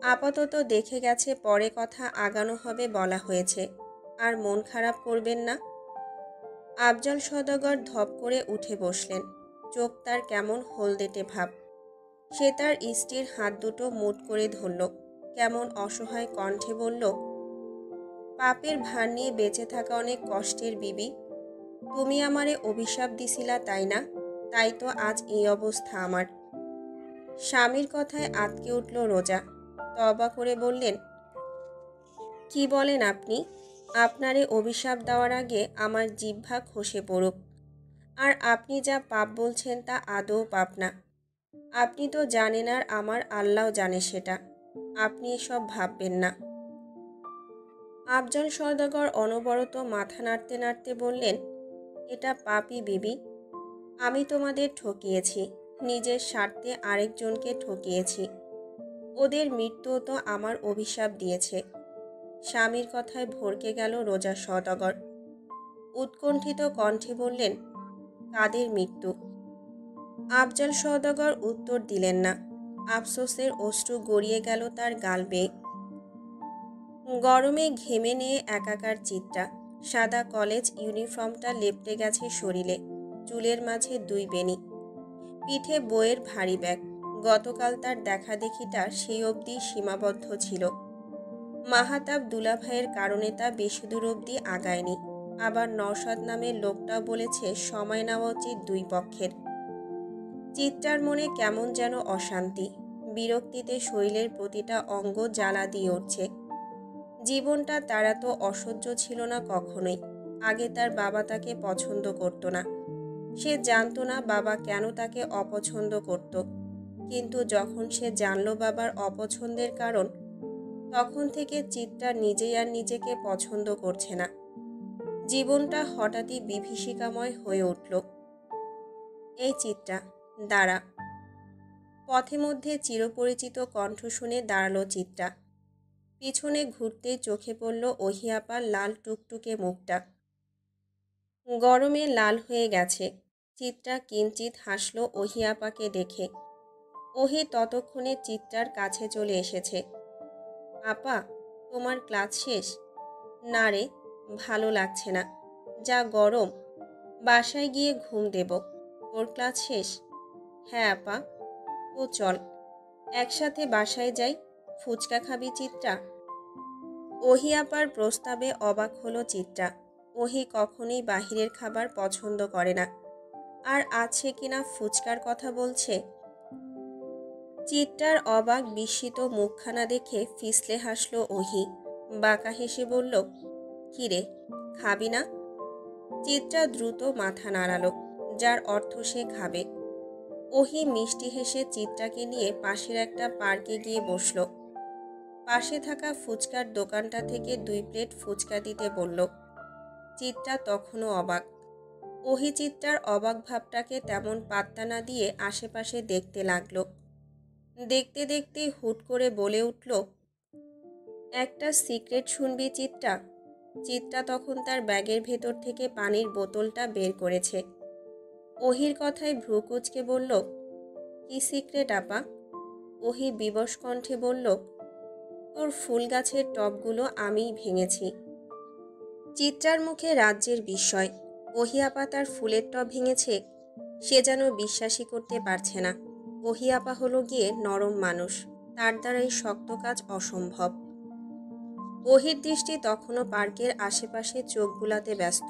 আপাতত দেখে গেছে, পরে কথা আগানো হবে বলা হয়েছে। আর মন খারাপ করবেন না। আফজাল সওদাগর ধপ করে উঠে বসলেন। চোখ তার কেমন হলদেটে ভাব। সে তার স্ত্রীর হাত দুটো মুঠ করে ধরল, কেমন অসহায় কণ্ঠে বলল, পাপের ভার নিয়ে বেঁচে থাকা অনেক কষ্টের বিবি। তুমি আমারে অভিশাপ দিছিলা তাই না? তাই তো আজ এই অবস্থা আমার। স্বামীর কথায় আঁতকে উঠল রোজা। তওবা করে বললেন, কি বলেন আপনি? আপনারে অভিশাপ দেওয়ার আগে আমার জিহ্বা খসে পড়ুক। আর আপনি যা পাপ বলছেন তা আদৌ পাপ না। আপনি তো জানেন, আর আমার আল্লাহ জানে সেটা। আপনি এসব ভাববেন না। আফজাল সওদাগর অনবরত মাথা নাড়তে নাড়তে বললেন, এটা পাপই বিবি। আমি তোমাদের ঠকিয়েছি, নিজের স্বার্থে আরেকজনকে ঠকিয়েছি। ওদের মৃত্যুও তো আমার অভিশাপ দিয়েছে। স্বামীর কথায় ভড়কে গেল রোজা সওদাগর। উৎকণ্ঠিত কণ্ঠে বললেন, কাদের মৃত্যু? আফজাল সওদাগর উত্তর দিলেন না। আফসোসের অশ্রু গড়িয়ে গেল তার গাল বেয়ে। গরমে ঘেমে নিয়ে একাকার চিত্রা। সাদা কলেজ ইউনিফর্মটা লেপ্টে গেছে শরীরে, চুলের মাঝে দুই বেনি, পিঠে বইয়ের ভারী ব্যাগ। গতকাল তার দেখাদেখিটা সেই অবধি সীমাবদ্ধ ছিল। মাহাতাব দুলাভাইয়ের কারণে তা বেশি দূর অবধি আগায়নি। আবার নওশাদ নামের লোকটাও বলেছে সময় নেওয়া উচিত দুই পক্ষের। চিত্রার মনে কেমন যেন অশান্তি, বিরক্তিতে শরীরের প্রতিটা অঙ্গ জ্বালা দিয়ে উঠছে। জীবনটা তারা তো অসহ্য ছিল না কখনোই। আগে তার বাবা তাকে পছন্দ করত না। সে জানতো না বাবা কেন তাকে অপছন্দ করত। কিন্তু যখন সে জানল বাবার অপছন্দের কারণ, তখন থেকে চিত্রা নিজেই আর নিজেকে পছন্দ করছে না। জীবনটা হঠাৎই বিভীষিকাময় হয়ে উঠল। এই চিত্রা, দাঁড়া। পথে মধ্যে চিরপরিচিত কণ্ঠ শুনে দাঁড়ালো চিত্রা। পিছনে ঘুরতেই চোখে পড়ল ওহিয়াপার লাল টুকটুকে মুখটা। গরমে লাল হয়ে গেছে। চিত্রা কিঞ্চিত হাসল ওহিয়াপাকে দেখে। ওহি ততক্ষণে চিত্রার কাছে চলে এসেছে। আপা, তোমার ক্লাস শেষ? না রে, ভালো লাগছে না, যা গরম। বাসায় গিয়ে ঘুম দেব। তোর ক্লাস শেষ? হ্যাঁ আপা। তো চল একসাথে বাসায় যাই। ফুচকা খাবি চিত্রা? ওহি আপার প্রস্তাবে অবাক হলো চিত্রা। ওহি কখনোই বাহিরের খাবার পছন্দ করে না, আর আছে কিনা ফুচকার কথা বলছে। চিত্রার অবাক বিস্মিত মুখখানা দেখে ফিসলে হাসল ওহি। বাঁকা হেসে বলল, কিরে, খাবি না? চিত্রা দ্রুত মাথা নাড়ালো, যার অর্থ সে খাবে। ওহি মিষ্টি হেসে চিত্রাকে নিয়ে পাশের একটা পার্কে গিয়ে বসল। পাশে থাকা ফুচকার দোকানটা থেকে 2 প্লেট ফুচকা দিতে বলল। চিত্রা তখনও অবাক। ওহি চিত্রার অবাক ভাবটাকে তেমন পাত্তা না দিয়ে আশেপাশে দেখতে লাগলো। দেখতে দেখতে হুট করে বলে উঠল, একটা সিক্রেট শুনবি চিত্রা? চিত্রা তখন তার ব্যাগের ভেতর থেকে পানির বোতলটা বের করেছে। ওহির কথায় ভ্রু কুঁচকে বলল, কি সিক্রেট আপা? ওহি বিবশ কণ্ঠে বলল, তোর ফুল গাছের টবগুলো আমিই ভেঙেছি। চিত্রার মুখে রাজ্যের বিস্ময়। ওহি আপা তার ফুলের টব ভেঙেছে? সে যেন বিশ্বাসই করতে পারছে না। ওহি আপা হলো গিয়ে নরম মানুষ, তার দ্বারাই শক্ত কাজ অসম্ভব। ওহির দৃষ্টি তখনও পার্কের আশেপাশে চোখ বুলাতে ব্যস্ত।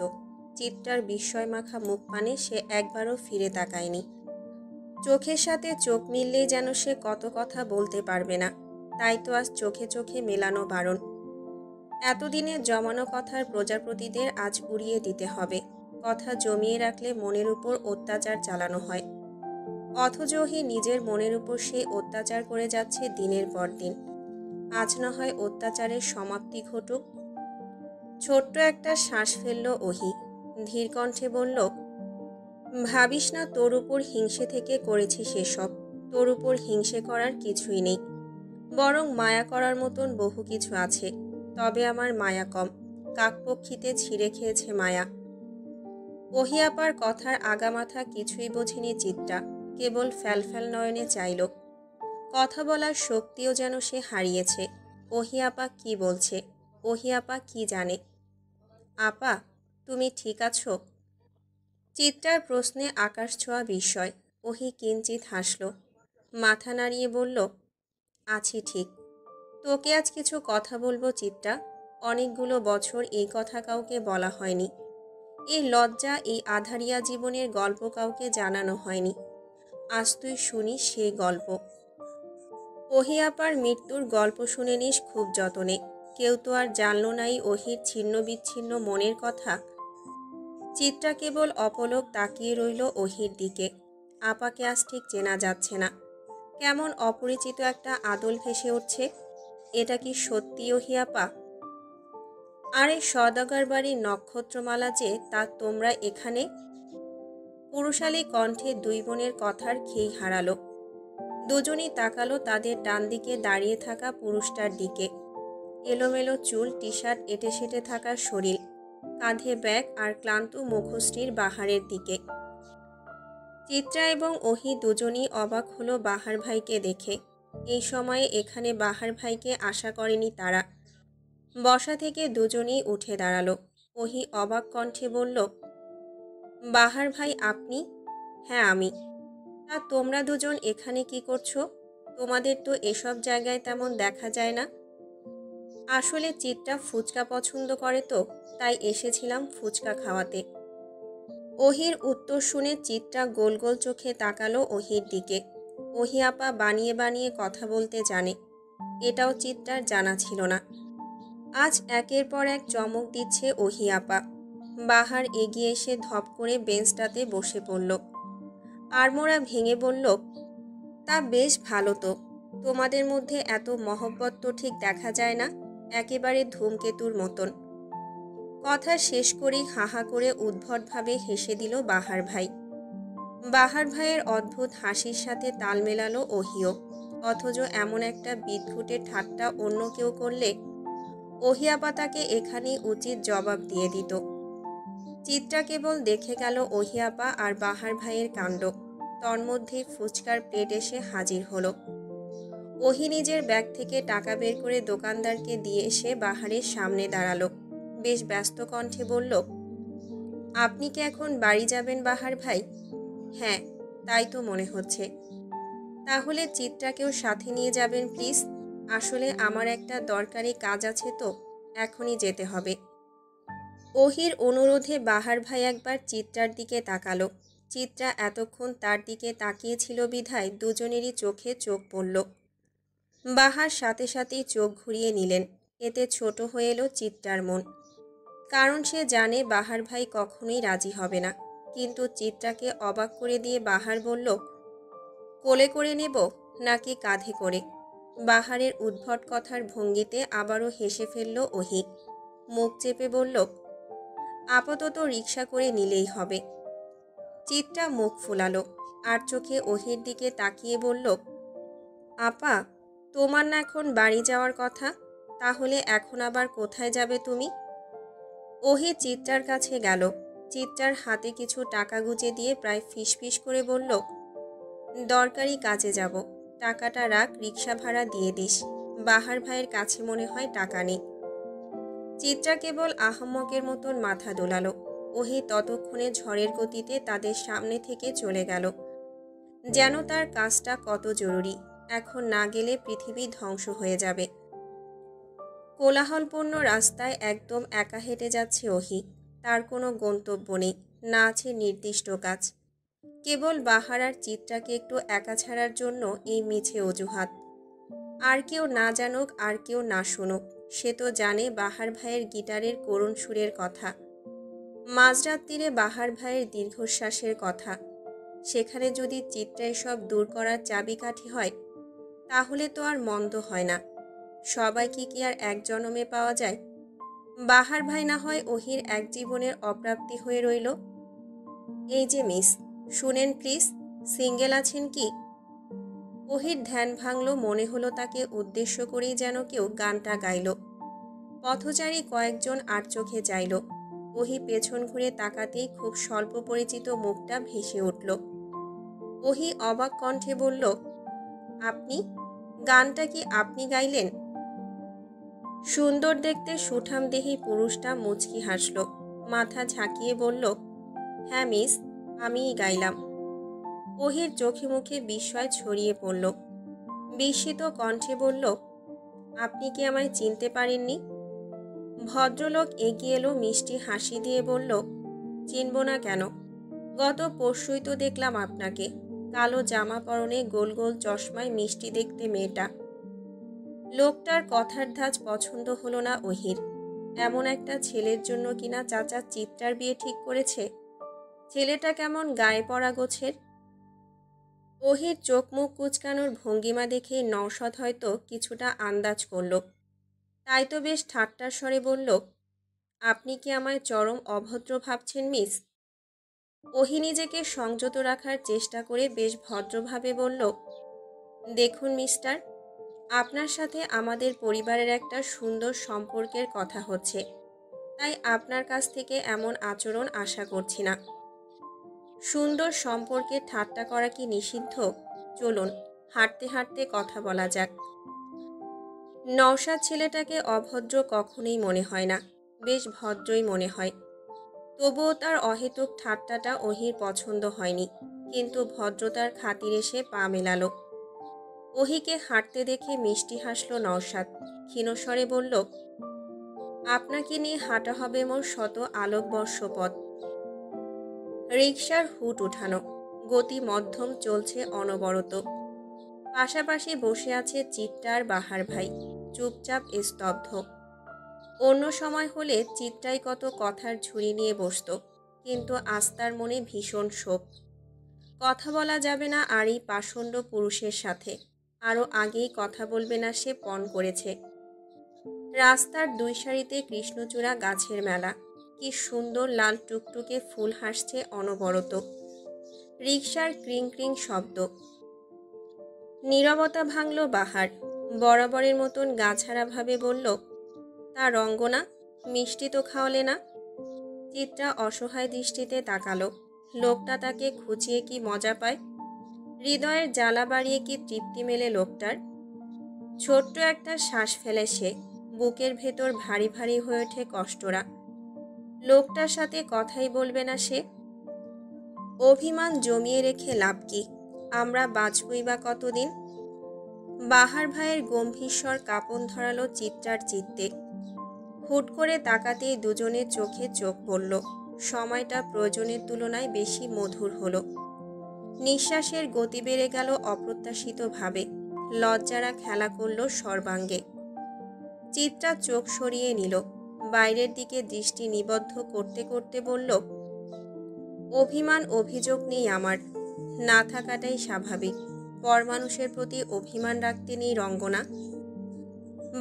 চিত্রার বিস্ময় মাখা মুখ পানে সে একবারও ফিরে তাকায়নি। চোখের সাথে চোখ মিললেই যেন সে কত কথা বলতে পারবে না, তাই তো আজ চোখে চোখে মেলানো বারণ। এতদিনের জমানো কথার প্রজাপতিদের আজ উড়িয়ে দিতে হবে। কথা জমিয়ে রাখলে মনের উপর অত্যাচার চালানো হয়, অথচ ওহি নিজের মনের উপর সেই অত্যাচার করে যাচ্ছে দিনের পর দিন। আজ না হয় অত্যাচারের সমাপ্তি ঘটুক। ছোট্ট একটা শ্বাস ফেলল ওহি, ধীর কণ্ঠে বলল, ভাবিস না তোর উপর হিংসে থেকে করেছি সেসব। তোর উপর হিংসে করার কিছুই নেই, বরং মায়া করার মতন বহু কিছু আছে। তবে আমার মায়া কম, কাকপক্ষীতে ছিঁড়ে খেয়েছে মায়া। ওহি আপার কথার আগামাথা কিছুই বোঝেনি চিত্রা, কেবল ফ্যালফ্যাল নয়নে চাইল। কথা বলার শক্তিও যেন সে হারিয়েছে। ওহি আপা কি বলছে? ওহি আপা কি জানে? আপা, তুমি ঠিক আছো? চিত্রার প্রশ্নে আকাশ ছোঁয়া বিস্ময়। ওহি কিঞ্চিত হাসল, মাথা নাড়িয়ে বলল, আছি ঠিক। তোকে আজ কিছু কথা বলবো চিত্রা। অনেকগুলো বছর এই কথা কাউকে বলা হয়নি। এই লজ্জা, এই আধারিয়া জীবনের গল্প কাউকে জানানো হয়নি। আজ তুই শুনিস সেই গল্প। ওহি আপার মৃত্যুর গল্প শুনে নিস খুব যতনে। কেউ তো আর জানল নাই ওহির ছিন্ন বিচ্ছিন্ন মনের কথা। চিত্রা কেবল অপলক তাকিয়ে রইল ওহির দিকে। আপাকে আজ ঠিক চেনা যাচ্ছে না, কেমন অপরিচিত একটা আদল ভেসে উঠছে। এটা কি সত্যি ওহি আপা? আরে সওদাগর বাড়ির নক্ষত্রমালা যে, তা তোমরা এখানে? পুরুষালী কণ্ঠে 2 বোনের কথার খেই হারালো। দুজনই তাকালো তাদের ডান দিকে দাঁড়িয়ে থাকা পুরুষটার দিকে। এলোমেলো চুল, টি শার্ট, এঁটে সেটে থাকা শরীর, কাঁধে ব্যাগ আর ক্লান্ত মুখশ্রীর বাহারের দিকে। চিত্রা এবং ওহি দুজনই অবাক হলো বাহার ভাইকে দেখে। এই সময়ে এখানে বাহার ভাইকে আশা করেনি তারা। বসা থেকে দুজনেই উঠে দাঁড়ালো। ওহি অবাক কণ্ঠে বলল, বাহার ভাই আপনি? হ্যাঁ আমি। তা তোমরা দুজন এখানে কি করছো? তোমাদের তো এসব জায়গায় তেমন দেখা যায় না। আসলে চিত্রা ফুচকা পছন্দ করে তো, তাই এসেছিলাম ফুচকা খাওয়াতে। ওহির উত্তর শুনে চিত্রা গোল গোল চোখে তাকালো ওহির দিকে। ওহি আপা বানিয়ে বানিয়ে কথা বলতে জানে, এটাও চিত্রার জানা ছিল না। আজ একের পর এক চমক দিচ্ছে ওহি আপা। বাহার এগিয়ে এসে ধপ করে বেঞ্চটাতে বসে পড়ল। আড়মোড়া ভেঙে বলল, তা বেশ ভালো তো। তোমাদের মধ্যে এত মহব্বত তো ঠিক দেখা যায় না, একেবারে ধূমকেতুর মতন। কথা শেষ করেই হাহা করে উদ্ভটভাবে হেসে দিল বাহার ভাই। বাহার ভাইয়ের অদ্ভুত হাসির সাথে তাল মেলালো ওহিও, অথচ এমন একটা বিদঘুটে ঠাট্টা অন্য কেউ করলে ওহি আপা তাকে এখানেই উচিত জবাব দিয়ে দিত। চিত্রা কেবল দেখে গেল ওহি আপা আর বাহার ভাইয়ের কাণ্ড। তন্মধ্যেই ফুচকার প্লেট এসে হাজির হলো। ওহি নিজের ব্যাগ থেকে টাকা বের করে দোকানদারকে দিয়ে এসে বাহারের সামনে দাঁড়ালো। বেশ ব্যস্ত কণ্ঠে বলল, আপনি কি এখন বাড়ি যাবেন বাহার ভাই? হ্যাঁ, তাই তো মনে হচ্ছে। তাহলে চিত্রাকেও সাথে নিয়ে যাবেন প্লিজ। আসলে আমার একটা দরকারি কাজ আছে তো, এখনই যেতে হবে। ওহির অনুরোধে বাহার ভাই একবার চিত্রার দিকে তাকালো। চিত্রা এতক্ষণ তার দিকে তাকিয়েছিল বিধায় দুজনেরই চোখে চোখ পড়ল। বাহার সাথে সাথেই চোখ ঘুরিয়ে নিলেন। এতে ছোট হয়ে এলো চিত্রার মন, কারণ সে জানে বাহার ভাই কখনোই রাজি হবে না। কিন্তু চিত্রাকে অবাক করে দিয়ে বাহার বলল, কোলে করে নেব নাকি কাঁধে করে? বাহারের উদ্ভট কথার ভঙ্গিতে আবারও হেসে ফেলল ওহি। মুখ চেপে বলল, আপাতত রিকশা করে নিলেই হবে। চিত্রা মুখ ফুলালো, আর চোখে ওহির দিকে তাকিয়ে বলল, আপা, তোমার না এখন বাড়ি যাওয়ার কথা? তাহলে এখন আবার কোথায় যাবে তুমি? ওহি চিত্রার কাছে গেল। চিত্রার হাতে কিছু টাকা গুঁজে দিয়ে প্রায় ফিসফিস করে বলল, দরকারি কাজে যাব, টাকাটা রাখ, রিকশা ভাড়া দিয়ে দিস। বাহার ভাইয়ের কাছে মনে হয় টাকা নেই। চিত্রা কেবল আহাম্মকের মতন মাথা দোলালো। ওহি ততক্ষণে ঝড়ের গতিতে তাদের সামনে থেকে চলে গেল, যেন তার কাজটা কত জরুরি, এখন না গেলে পৃথিবী ধ্বংস হয়ে যাবে। কোলাহলপূর্ণ রাস্তায় একদম একা হেঁটে যাচ্ছে ওহি। তার কোনো গন্তব্য নেই, না আছে নির্দিষ্ট কাজ। কেবল বাহার আর চিত্রাকে একটু একা ছাড়ার জন্য এই মিছে অজুহাত। আর কেউ না জানুক, আর কেউ না শুনুক, সে তো জানে বাহার ভাইয়ের গিটারের করুণ সুরের কথা, মাঝরাত তীরে বাহার ভাইয়ের দীর্ঘশ্বাসের কথা। সেখানে যদি চিত্রা এসব দূর করার চাবিকাঠি হয়, তাহলে তো আর মন্দ হয় না। সবাইকে কি আর এক জনমে পাওয়া যায়? বাহার ভাই না হয় ওহির এক জীবনের অপ্রাপ্তি হয়ে রইল। এই যে মিস, শুনেন প্লিজ, সিঙ্গেল আছেন কি? ওহির ধ্যান ভাঙল, মনে হলো তাকে উদ্দেশ্য করেই যেন কেউ গানটা গাইল। পথচারী কয়েকজন আর চোখে চাইল। ওহি পেছন ঘুরে তাকাতেই খুব স্বল্প পরিচিত মুখটা ভেসে উঠল। ওহি অবাক কণ্ঠে বলল, আপনি? গানটা কি আপনি গাইলেন? সুন্দর দেখতে সুঠামদেহী পুরুষটা মুচকি হাসল, মাথা ঝাঁকিয়ে বলল, হ্যাঁ মিস, আমিই গাইলাম। ওহির চোখে মুখে বিস্ময় ছড়িয়ে পড়ল। বিস্মিত কণ্ঠে বলল, আপনি কি আমায় চিনতে পারেননি? ভদ্রলোক এগিয়ে এলো, মিষ্টি হাসি দিয়ে বলল, চিনব না কেন? গত পরশুই তো দেখলাম আপনাকে, কালো জামা পরনে, গোল গোল চশমায় মিষ্টি দেখতে মেয়েটা। লোকটার কথার ধাঁচ পছন্দ হলো না ওহির। এমন একটা ছেলের জন্য কিনা চাচা চিত্রার বিয়ে ঠিক করেছে। ছেলেটা কেমন গায়ে পড়া গোছের। ওহির চোখ মুখ কুচকানোর ভঙ্গিমা দেখে নওশাদ হয়তো কিছুটা আন্দাজ করল। তাই তো বেশ ঠাট্টার স্বরে বলল, আপনি কি আমায় চরম অভদ্র ভাবছেন মিস? ওহি নিজেকে সংযত রাখার চেষ্টা করে বেশ ভদ্রভাবে বলল, দেখুন মিস্টার, আপনার সাথে আমাদের পরিবারের একটা সুন্দর সম্পর্কের কথা হচ্ছে, তাই আপনার কাছ থেকে এমন আচরণ আশা করছি না। সুন্দর সম্পর্কে ঠাট্টা করা কি নিষিদ্ধ? চলুন, হাঁটতে হাঁটতে কথা বলা যাক। নওশাদ ছেলেটাকে অভদ্র কখনোই মনে হয় না, বেশ ভদ্রই মনে হয়। তবুও তার অহেতুক ঠাট্টাটা ওহির পছন্দ হয়নি, কিন্তু ভদ্রতার খাতিরে সে পা মেলালো। ওহিকে হাঁটতে দেখে মিষ্টি হাসল নওশাদ, ক্ষীণস্বরে বলল, আপনাকে নিয়ে হাঁটা হবে মোর শত আলোকবর্ষ পথ। রিকশার হুট উঠানো, গতি মধ্যম, চলছে অনবরত। পাশাপাশি বসে আছে চিত্রা আর বাহার ভাই, চুপচাপ স্তব্ধ। অন্য সময় হলে চিত্রাই কত কথার ঝুড়ি নিয়ে বসত, কিন্তু আজ তার মনে ভীষণ শোক। কথা বলা যাবে না আর এই পাষণ্ড পুরুষের সাথে, আরও আগেই কথা বলবে না সে পণ করেছে। রাস্তার দুই সারিতে কৃষ্ণচূড়া গাছের মেলা, কি সুন্দর লাল টুকটুকে ফুল হাসছে অনবরত। রিকশার ক্রিং ক্রিং শব্দ। নীরবতা ভাঙল বাহার, বরাবরের মতন গাছাড়া ভাবে বলল, তা রঙ্গনা, মিষ্টি তো খাওয়ালে না? চিত্রা অসহায় দৃষ্টিতে তাকালো। লোকটা তাকে খুঁচিয়ে কি মজা পায়? হৃদয়ের জ্বালা বাড়িয়ে কি তৃপ্তি মেলে লোকটার? ছোট্ট একটা শ্বাস ফেলে সে, বুকের ভেতর ভারী ভারী হয়ে ওঠে কষ্টরা। লোকটার সাথে কথাই বলবে না সে? অভিমান জমিয়ে রেখে লাভ কি? আমরা বাঁচবই বা কতদিন? বাহার ভাইয়ের গম্ভীর কাঁপন ধরালো চিত্রার চিত্তে। হুট করে তাকাতেই দুজনের চোখে চোখ পড়ল। সময়টা প্রয়োজনের তুলনায় বেশি মধুর হলো। নিঃশ্বাসের গতি বেড়ে গেল অপ্রত্যাশিতভাবে। লজ্জারা খেলা করল সর্বাঙ্গে। চিত্রা চোখ সরিয়ে নিল। বাইরের দিকে দৃষ্টি নিবদ্ধ করতে করতে বলল, অভিমান অভিযোগ নেই আমার, না থাকাটাই স্বাভাবিক। পরমানুষের প্রতি অভিমান রাখতে নেই রঙ্গনা।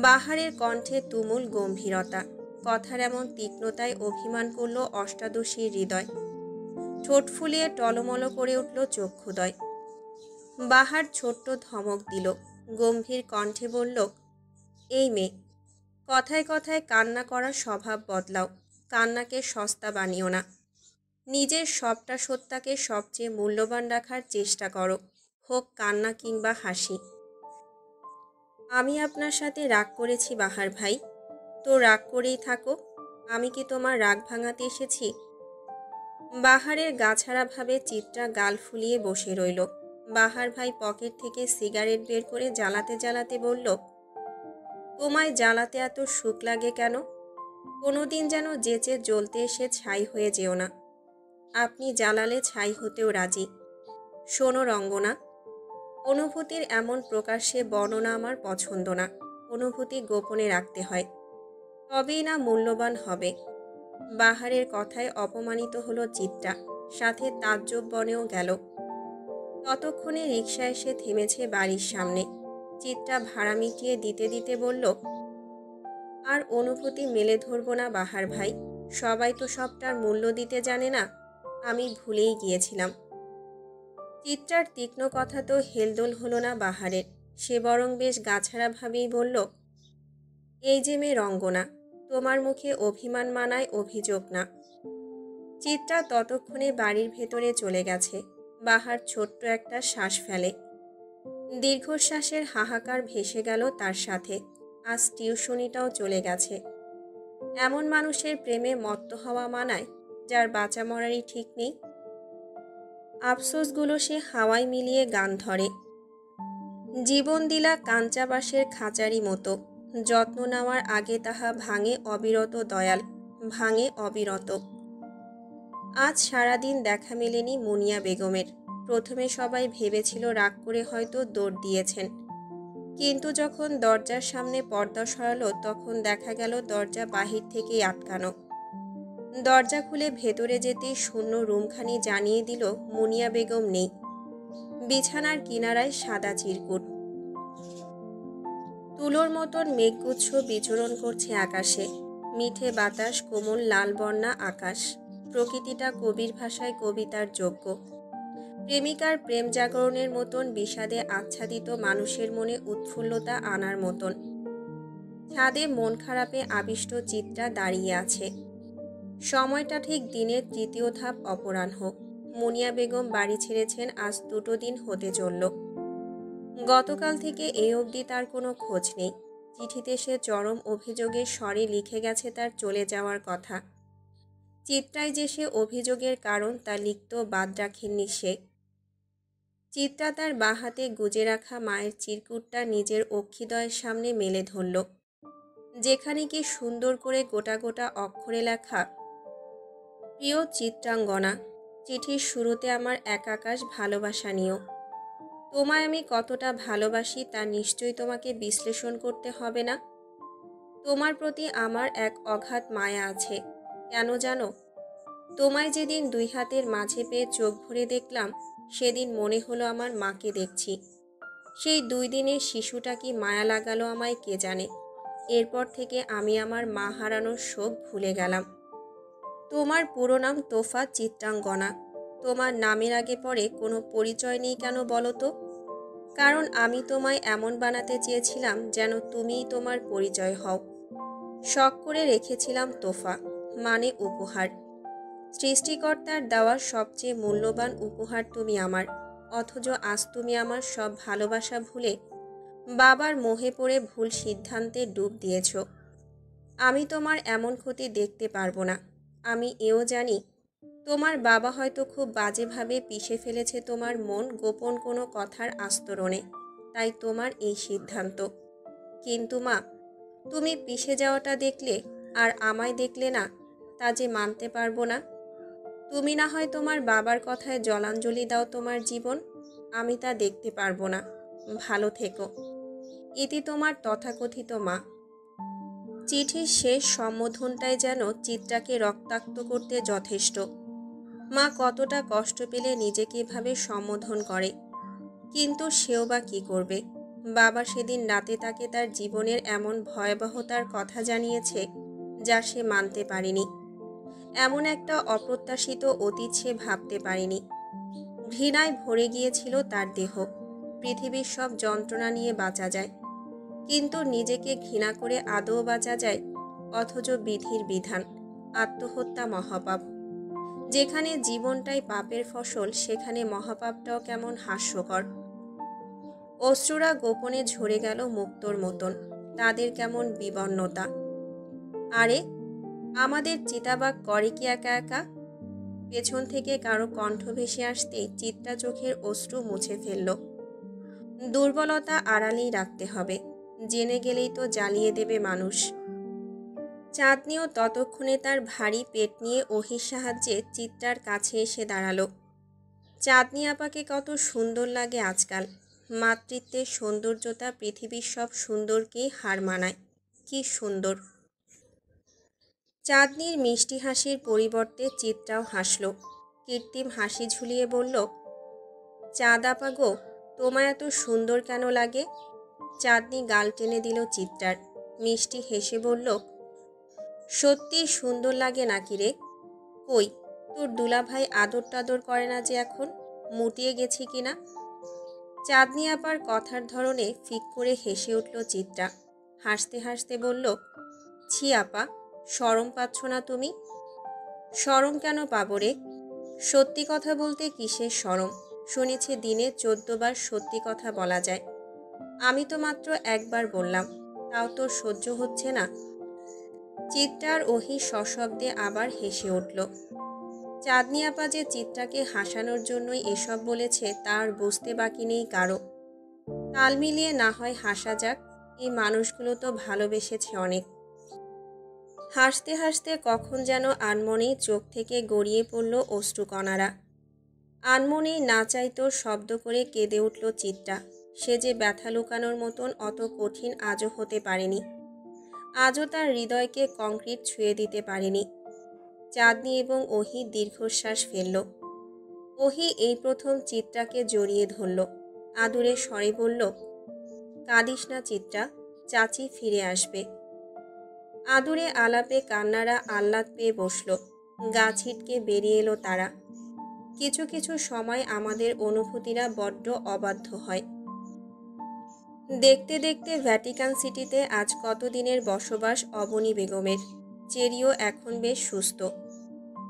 বাহারের কণ্ঠে তুমুল গম্ভীরতা। কথার এমন তীক্ষ্ণতায় অভিমান করল অষ্টাদশীর হৃদয়। ঠোঁট ফুলিয়ে টলমল করে উঠল চক্ষুদয়। বাহার ছোট্ট ধমক দিল, গম্ভীর কণ্ঠে বলল, এই মেয়ে, কথায় কথায় কান্না করার স্বভাব বদলাও। কান্নাকে সস্তা বানিও না। নিজের সবটা সত্তাকে সবচেয়ে মূল্যবান রাখার চেষ্টা করো, হোক কান্না কিংবা হাসি। আমি আপনার সাথে রাগ করেছি বাহার ভাই, তো রাগ করেই থাকো। আমি কি তোমার রাগ ভাঙাতে এসেছি? বাহারের গাছাড়া ভাবে চিত্রা গাল ফুলিয়ে বসে রইল। বাহার ভাই পকেট থেকে সিগারেট বের করে জ্বালাতে জ্বালাতে বলল, তোমায় জ্বালাতে এত সুখ লাগে কেন? কোনোদিন যেন যেচে জ্বলতে এসে ছাই হয়ে যেও না। আপনি জ্বালালে ছাই হতেও রাজি। শোনো রঙ্গনা, অনুভূতির এমন প্রকাশ্যে বর্ণনা আমার পছন্দ না। অনুভূতি গোপনে রাখতে হয়, তবেই না মূল্যবান হবে। বাহারের কথায় অপমানিত হলো চিত্রা, সাথে তাজ্জব বনেও গেল। ততক্ষণে রিকশা এসে থেমেছে বাড়ির সামনে। চিত্রা ভাড়া মিটিয়ে দিতে দিতে বলল, আর অনুভূতি মেলে ধরব না বাহার ভাই, সবাই তো সবটার মূল্য দিতে জানে না। আমি ভুলেই গিয়েছিলাম। চিত্রার তীক্ষ্ণ কথা তো হেলদোল হলো না বাহারের। সে বরং বেশ গাছাড়া ভাবেই বলল, এই যে মেয়ে রঙ্গনা, তোমার মুখে অভিমান মানায় অভিযোগ না। চিত্রা ততক্ষণে বাড়ির ভেতরে চলে গেছে। বাহার ছোট্ট একটা শ্বাস ফেলে। দীর্ঘশ্বাসের হাহাকার ভেসে গেল তার সাথে। আজ টিউশনিটাও চলে গেছে। এমন মানুষের প্রেমে মত্ত হওয়া মানায়, যার বাঁচা মরারই ঠিক নেই। আফসোসগুলো সে হাওয়ায় মিলিয়ে গান ধরে। জীবন দিলা কাঞ্চা বাঁশের খাঁচারি মতো, যত্ন নেওয়ার আগে তাহা ভাঙে অবিরত দয়াল, ভাঙে অবিরত। আজ সারাদিন দেখা মেলেনি মুনিয়া বেগমের। প্রথমে সবাই ভেবেছিল রাগ করে হয়তো দৌড় দিয়েছেন, কিন্তু যখন দরজার সামনে পর্দা সরালো তখন দেখা গেল দরজা বাহির থেকেই আটকানো। দরজা খুলে ভেতরে যেতেই শূন্য রুমখানি জানিয়ে দিল মুনিয়া বেগম নেই। বিছানার কিনারায় সাদা চিরকুট। তুলোর মতন মেঘগুচ্ছ বিচরণ করছে আকাশে। মিঠে বাতাস, কোমল লাল বর্ণা আকাশ। প্রকৃতিটা কবির ভাষায় কবিতার যোগ্য। প্রেমিকার প্রেম জাগরণের মতন বিষাদে আচ্ছাদিত মানুষের মনে উৎফুল্লতা আনার মতন। ছাদে মন খারাপে আবিষ্ট চিত্রা দাঁড়িয়ে আছে। সময়টা ঠিক দিনের তৃতীয় ধাপ অপরাহ্ন। মুনিয়া বেগম বাড়ি ছেড়েছেন আজ 2 দিন হতে চলল। গতকাল থেকে এই অবধি তার কোনো খোঁজ নেই। চিঠিতে সে চরম অভিযোগের স্বরে লিখে গেছে তার চলে যাওয়ার কথা। চিত্রায় যে সে অভিযোগের কারণ তা লিখত বাদ রাখেননি সে। চিত্রা তার বাঁ হাতে গুজে রাখা মায়ের চিরকুটটা নিজের অক্ষিদয়ের সামনে মেলে ধরল, যেখানে কি সুন্দর করে গোটা গোটা অক্ষরে লেখা, প্রিয় চিত্রাঙ্গনা, চিঠির শুরুতে আমার এক আকাশ ভালোবাসা নিও। তোমায় আমি কতটা ভালোবাসি তা নিশ্চয়ই তোমাকে বিশ্লেষণ করতে হবে না। তোমার প্রতি আমার এক অগাধ মায়া আছে। কেন জানো? তোমায় যেদিন 2 হাতের মাঝে পেয়ে চোখ ভরে দেখলাম, সেদিন মনে হলো আমার মাকে দেখছি। সেই 2 দিনের শিশুটা কি মায়া লাগালো আমায় কে জানে। এরপর থেকে আমি আমার মা হারানোর শোক ভুলে গেলাম। তোমার পুরো নাম তোফা চিত্রাঙ্গনা। তোমার নামের আগে পরে কোনো পরিচয় নেই কেন বলো তো? কারণ আমি তোমায় এমন বানাতে চেয়েছিলাম যেন তুমিই তোমার পরিচয় হও। শখ করে রেখেছিলাম তোফা, মানে উপহার। সৃষ্টিকর্তার দেওয়ার সবচেয়ে মূল্যবান উপহার তুমি আমার। অথচ আজ তুমি আমার সব ভালোবাসা ভুলে বাবার মোহে পড়ে ভুল সিদ্ধান্তে ডুব দিয়েছ। আমি তোমার এমন ক্ষতি দেখতে পারবো না। আমি এও জানি তোমার বাবা হয়তো খুব বাজেভাবে পিষে ফেলেছে তোমার মন গোপন কোনো কথার আস্তরণে, তাই তোমার এই সিদ্ধান্ত। কিন্তু মা, তুমি পিষে যাওয়াটা দেখলে আর আমায় দেখলে না, তা যে মানতে পারবো না। তুমি না হয় তোমার বাবার কথায় জলাঞ্জলি দাও তোমার জীবন, আমি তা দেখতে পারবো না। ভালো থেকো। ইতি তোমার তথাকথিত মা। চিঠির শেষ সম্বোধনটাই যেন চিত্রাকে রক্তাক্ত করতে যথেষ্ট। মা কতটা কষ্ট পেলে নিজেকে এভাবে সম্বোধন করে, কিন্তু সেও বা কী করবে। বাবা সেদিন রাতে তাকে তার জীবনের এমন ভয়াবহতার কথা জানিয়েছে যা সে মানতে পারেনি। এমন একটা অপ্রত্যাশিত অতীত সে ভাবতে পারেনি। ঘৃণায় ভরে গিয়েছিল তার দেহ। পৃথিবীর সব যন্ত্রণা নিয়ে বাঁচা যায়, কিন্তু নিজেকে ঘৃণা করে আদৌ বাঁচা যায়? অথচ বিধির বিধান, আত্মহত্যা মহাপাপ। যেখানে জীবনটাই পাপের ফসল, সেখানে মহাপাপটাও কেমন হাস্যকর। অশ্রুরা গোপনে ঝরে গেল মুক্তোর মতন। তাদের কেমন বিবর্ণতা। আরে, আমাদের চিতাবাঘ করে কি একা একা? পেছন থেকে কারো কণ্ঠ ভেসে আসতেই চিত্রা চোখের অশ্রু মুছে ফেলল। দুর্বলতা আড়ালেই রাখতে হবে, জেনে গেলেই তো জ্বালিয়ে দেবে মানুষ। চাঁদনিও ততক্ষণে তার ভারী পেট নিয়ে ওহির সাহায্যে চিত্রার কাছে এসে দাঁড়ালো। চাঁদনি আপাকে কত সুন্দর লাগে আজকাল। মাতৃত্বের সৌন্দর্যতা পৃথিবীর সব সুন্দরকেই হার মানায়। কি সুন্দর! চাঁদনির মিষ্টি হাসির পরিবর্তে চিত্রাও হাসল। কৃত্রিম হাসি ঝুলিয়ে বলল, চাঁদ আপা গো, তোমায় এত সুন্দর কেন লাগে? চাঁদনি গাল টেনে দিল চিত্রার। মিষ্টি হেসে বলল, সত্যি সুন্দর লাগে নাকি রে? কই, তোর দুলাভাই আদর টাদর করে না যে এখন? মুটিয়ে গেছি কিনা? চাঁদনি আপার কথার ধরনে ফিক করে হেসে উঠল চিত্রা। হাসতে হাসতে বলল, ছি আপা, শরম পাচ্ছ না তুমি? শরম কেন পাবো রে? সত্যি কথা বলতে কিসের শরম? শুনেছি দিনে 14 বার সত্যি কথা বলা যায়। আমি তো মাত্র একবার বললাম, তাও তোর সহ্য হচ্ছে না? চিত্রার ওহি সশব্দে আবার হেসে উঠল। চাঁদনি আপা যে চিত্রাকে হাসানোর জন্যই এসব বলেছে তার বুঝতে বাকি নেই কারো। তাল মিলিয়ে না হয় হাসা যাক, এই মানুষগুলো তো ভালোবেসেছে অনেক। হাসতে হাসতে কখন যেন আনমনেই চোখ থেকে গড়িয়ে পড়ল অশ্রুকণারা। আনমনেই না চাইতো শব্দ করে কেঁদে উঠল চিত্রা। সে যে ব্যথা লুকানোর মতন অত কঠিন আজও হতে পারেনি। আজও তার হৃদয়কে কংক্রিট ছুঁয়ে দিতে পারেনি। চাঁদনি এবং ওহি দীর্ঘশ্বাস ফেলল। ওহি এই প্রথম চিত্রাকে জড়িয়ে ধরল। আদুরে স্বরে বলল, কাঁদিস না চিত্রা, চাচি ফিরে আসবে। আদুরে আলাপে কান্নারা আহ্লাদ পেয়ে বসল। গা ছিটকে বেরিয়ে এলো তারা। কিছু কিছু সময় আমাদের অনুভূতিরা বড্ড অবাধ্য হয়। দেখতে দেখতে ভ্যাটিকান সিটিতে আজ কতদিনের বসবাস অবনী বেগমের। চেরিও এখন বেশ সুস্থ।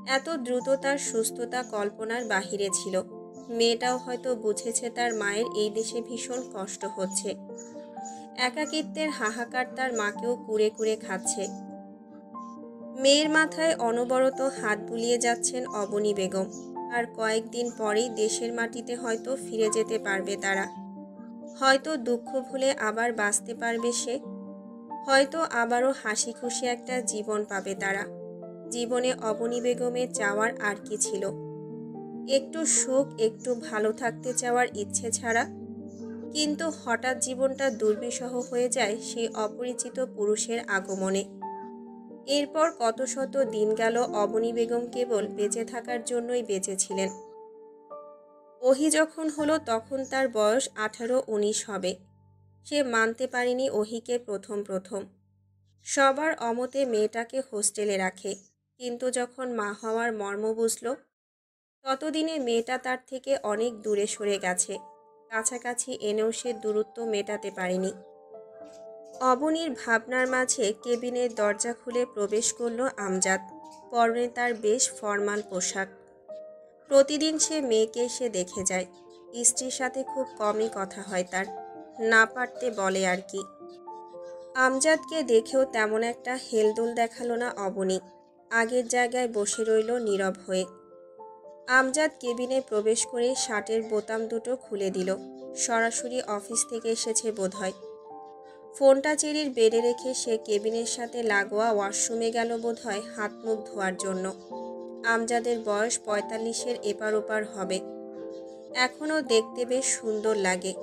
এত দ্রুত তার সুস্থতা কল্পনার বাহিরে ছিল। মেয়েটাও হয়তো বুঝেছে তার মায়ের এই দেশে ভীষণ কষ্ট হচ্ছে। একাকিত্বের হাহাকার তার মাকেও কুরে কুরে খাচ্ছে। মেয়ের মাথায় অনবরত হাত বুলিয়ে যাচ্ছেন অবনী বেগম। আর কয়েকদিন পরেই দেশের মাটিতে হয়তো ফিরে যেতে পারবে তারা। হয়তো দুঃখ ভুলে আবার বাঁচতে পারবে সে। হয়তো আবারও হাসি খুশি একটা জীবন পাবে তারা। জীবনে অবনী বেগমের চাওয়ার আর কি ছিল? একটু সুখ, একটু ভালো থাকতে চাওয়ার ইচ্ছে ছাড়া। কিন্তু হঠাৎ জীবনটা দুর্বিষহ হয়ে যায় সেই অপরিচিত পুরুষের আগমনে। এরপর কত শত দিন গেল অবনী বেগম কেবল বেঁচে থাকার জন্যই বেঁচেছিলেন। ওহি যখন হলো তখন তার বয়স 18-19 হবে। সে মানতে পারেনি ওহিকে প্রথম প্রথম। সবার অমতে মেয়েটাকে হোস্টেলে রাখে, কিন্তু যখন মা হওয়ার মর্ম বুঝল, ততদিনে মেয়েটা তার থেকে অনেক দূরে সরে গেছে। কাছাকাছি এনেও সে দূরত্ব মেটাতে পারেনি। অবনীর ভাবনার মাঝে কেবিনের দরজা খুলে প্রবেশ করল আমজাদ। পরনে তার বেশ ফরমাল পোশাক। প্রতিদিন সে মেয়েকে এসে দেখে যায়। স্ত্রীর সাথে খুব কমই কথা হয় তার, না পারতে বলে আর কি। আমজাদকে দেখেও তেমন একটা হেলদোল দেখালো না অবনী। আগের জায়গায় বসে রইল নীরব হয়ে। আমজাদ কেবিনে প্রবেশ করে শার্টের বোতাম দুটো খুলে দিল। সরাসরি অফিস থেকে এসেছে বোধহয়। ফোনটা চেরির বেডে রেখে সে কেবিনের সাথে লাগোয়া ওয়াশরুমে গেল বোধহয় হাত মুখ ধোয়ার জন্য। আমজাদের বয়স ৪৫-এর এপার ওপার হবে। এখনও দেখতে বেশ সুন্দর লাগে।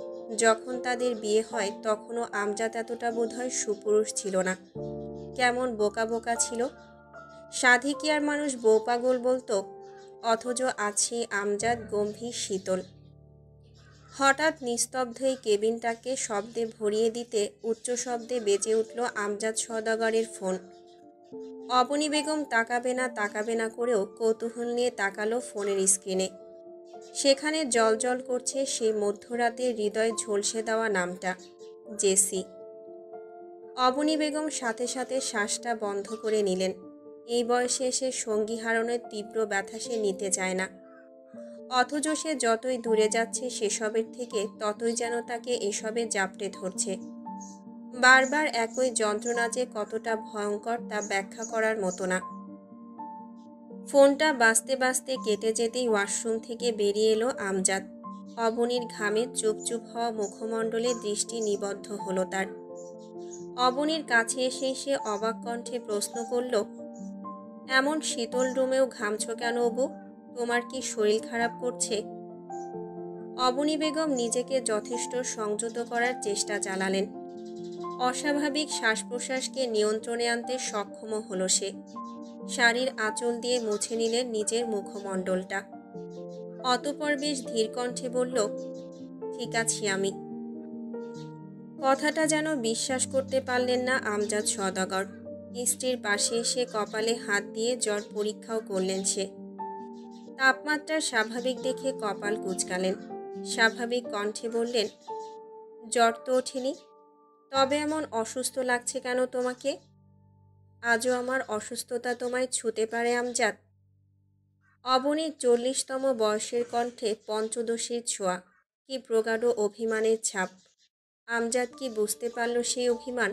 যখন তাদের বিয়ে হয় তখনও আমজাদ এতটা বোধহয় সুপুরুষ ছিল না, কেমন বোকা বোকা ছিল। সাধে কি আর মানুষ বউ পাগল বলতো? অথচ আছে আমজাদ গম্ভীর শীতল। হঠাৎ নিস্তব্ধ এই কেবিনটাকে শব্দে ভরিয়ে দিতে উচ্চ শব্দে বেজে উঠল আমজাদ সওদাগরের ফোন। অবনী বেগম তাকাবে না করেও কৌতূহল নিয়ে তাকালো ফোনের স্ক্রিনে। সেখানে জলজল করছে সেই মধ্যরাতে হৃদয় ঝলসে দেওয়া নামটা, জেসি। অবনী বেগম সাথে সাথে শ্বাসটা বন্ধ করে নিলেন। এই বয়সে এসে সঙ্গী হারানোর তীব্র ব্যথা সে নিতে চায় না। অথচ সে যতই দূরে যাচ্ছে সেসবের থেকে ততই যেন তাকে এসবে জাপটে ধরছে। বারবার একই যন্ত্রণা যে কতটা ভয়ঙ্কর তা ব্যাখ্যা করার মতো না। ফোনটা বাজতে বাজতে কেটে যেতেই ওয়াশরুম থেকে বেরিয়ে এলো আমজাদ। অবনীর ঘামে চুপ হওয়া মুখমণ্ডলে দৃষ্টি নিবদ্ধ হলো তার। অবনীর কাছে এসেই সে অবাক কণ্ঠে প্রশ্ন করল, এমন শীতল রুমেও ঘামছ কেন অবু? তোমার কি শরীর খারাপ করছে? অবনী বেগম নিজেকে যথেষ্ট সংযত করার চেষ্টা চালালেন। অস্বাভাবিক শ্বাস প্রশ্বাসকে নিয়ন্ত্রণে আনতে সক্ষম হলো সে। শাড়ির আঁচল দিয়ে মুছে নিলেন নিজের মুখমণ্ডলটা। অতঃপর বেশ ধীর কণ্ঠে বলল, ঠিক আছি আমি। কথাটা যেন বিশ্বাস করতে পারলেন না আমজাদ সওদাগর। স্ত্রীর পাশে এসে কপালে হাত দিয়ে জ্বর পরীক্ষাও করলেন সে। তাপমাত্রা স্বাভাবিক দেখে কপাল কুঁচকালেন। স্বাভাবিক কণ্ঠে বললেন, জ্বর তো ওঠেনি, তবে এমন অসুস্থ লাগছে কেন তোমাকে? আজও আমার অসুস্থতা তোমায় ছুঁতে পারে আমজাদ? অবনীর ৪০তম বয়সের কণ্ঠে পঞ্চদশীর ছোঁয়া, কি প্রগাঢ় অভিমানের ছাপ। আমজাদ কি বুঝতে পারল সেই অভিমান?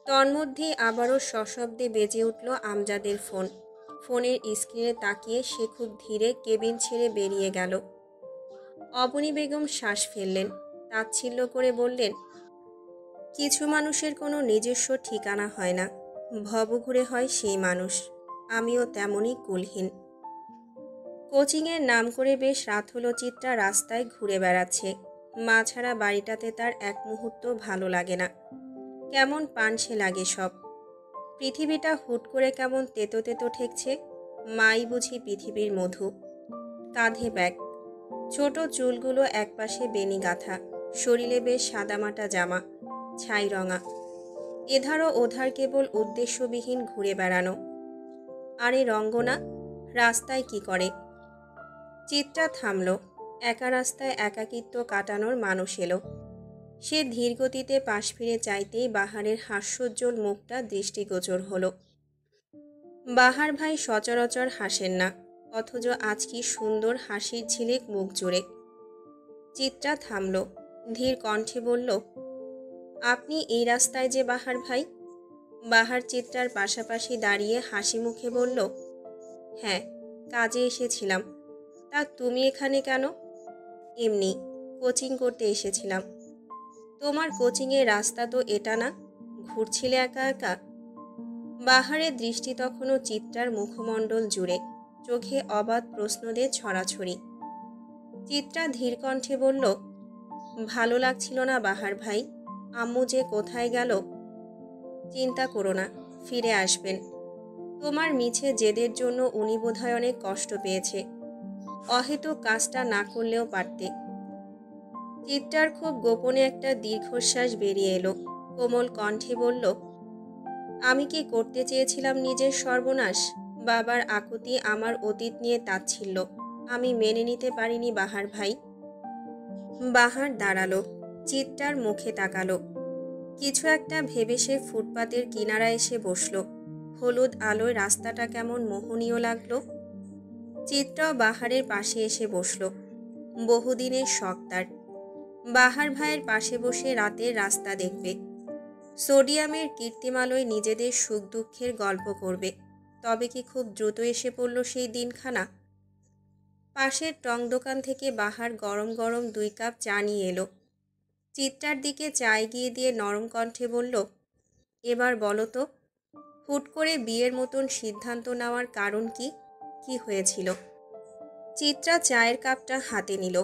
তন্মধ্যে আবারও সশব্দে বেজে উঠল আমজাদের ফোন। ফোনের স্ক্রিনে তাকিয়ে সে খুব ধীরে কেবিন ছেড়ে বেরিয়ে গেল। অবনী বেগম শ্বাস ফেললেন, তাচ্ছিল্য করে বললেন, কিছু মানুষের কোনো নিজস্ব ঠিকানা হয় না, ভবঘুরে হয় সেই মানুষ। আমিও তেমনই কুলহীন। কোচিংয়ের নাম করে বেশ রাত হলো চিত্রা রাস্তায় ঘুরে বেড়াচ্ছে। মা ছাড়া বাড়িটাতে তার এক মুহূর্ত ভালো লাগে না, কেমন পানসে লাগে সব। পৃথিবীটা হুট করে কেমন তেতো তেতো ঠেকছে। মাই বুঝি পৃথিবীর মধু। কাঁধে ব্যাগ, ছোট চুলগুলো একপাশে বেনি গাঁথা, শরীরে বেশ সাদামাটা জামা, ছাই রঙা। এধারও ওধার কেবল উদ্দেশ্যবিহীন ঘুরে বেড়ানো। আরে রঙ্গনা, রাস্তায় কি করে? চিত্রা থামল। একা রাস্তায় একাকিত্ব কাটানোর মানুষ এলো। সে ধীরগতিতে পাশ ফিরে চাইতেই বাহারের হাস্যোজ্জ্বল মুখটা দৃষ্টিগোচর হলো। বাহার ভাই সচরাচর হাসেন না, অথচ আজ কি সুন্দর হাসির ঝিলিক মুখ জুড়ে। চিত্রা থামল, ধীর কণ্ঠে বলল, আপনি এই রাস্তায় যে বাহার ভাই? বাহার চিত্রার পাশাপাশি দাঁড়িয়ে হাসি মুখে বলল, হ্যাঁ, কাজে এসেছিলাম। তা তুমি এখানে কেন? এমনি, কোচিং করতে এসেছিলাম। তোমার কোচিংয়ের রাস্তা তো এটা না, ঘুরছিলে একা একা। বাহারের দৃষ্টি তখনও চিত্রার মুখমণ্ডল জুড়ে, চোখে অবাধ প্রশ্নদের ছড়াছড়ি। চিত্রা ধীর কণ্ঠে বলল, ভালো লাগছিল না বাহার ভাই। আম্মু যে কোথায় গেল। চিন্তা করো না, ফিরে আসবেন। তোমার মিছে জেদের জন্য উনি বোধহয় অনেক কষ্ট পেয়েছে। অহেতুক কাজটা না করলেও পারতে। চিত্রার খুব গোপনে একটা দীর্ঘশ্বাস বেরিয়ে এলো। কোমল কণ্ঠে বলল, আমি কি করতে চেয়েছিলাম নিজের সর্বনাশ? বাবার আকুতি আমার অতীত নিয়ে তাচ্ছিল্য আমি মেনে নিতে পারিনি বাহার ভাই। বাহার দাঁড়ালো, চিত্রার মুখে তাকালো। কিছু একটা ভেবে সে ফুটপাতের কিনারায় এসে বসল। হলুদ আলোয় রাস্তাটা কেমন মোহনীয় লাগলো। চিত্রাও বাহারের পাশে এসে বসল। বহুদিনের শখ তার, বাহার ভাইয়ের পাশে বসে রাতের রাস্তা দেখবে, সোডিয়ামের কীর্তিমালয় নিজেদের সুখ দুঃখের গল্প করবে। তবে কি খুব দ্রুত এসে পড়ল সেই দিনখানা। পাশের টং দোকান থেকে বাহার গরম গরম 2 কাপ চা নিয়ে এলো। চিত্রার দিকে চা এগিয়ে দিয়ে নরম কণ্ঠে বলল, এবার বলো তো, হুট করে বিয়ের মতন সিদ্ধান্ত নেওয়ার কারণ কি? কি হয়েছিল। চিত্রা চায়ের কাপটা হাতে নিল।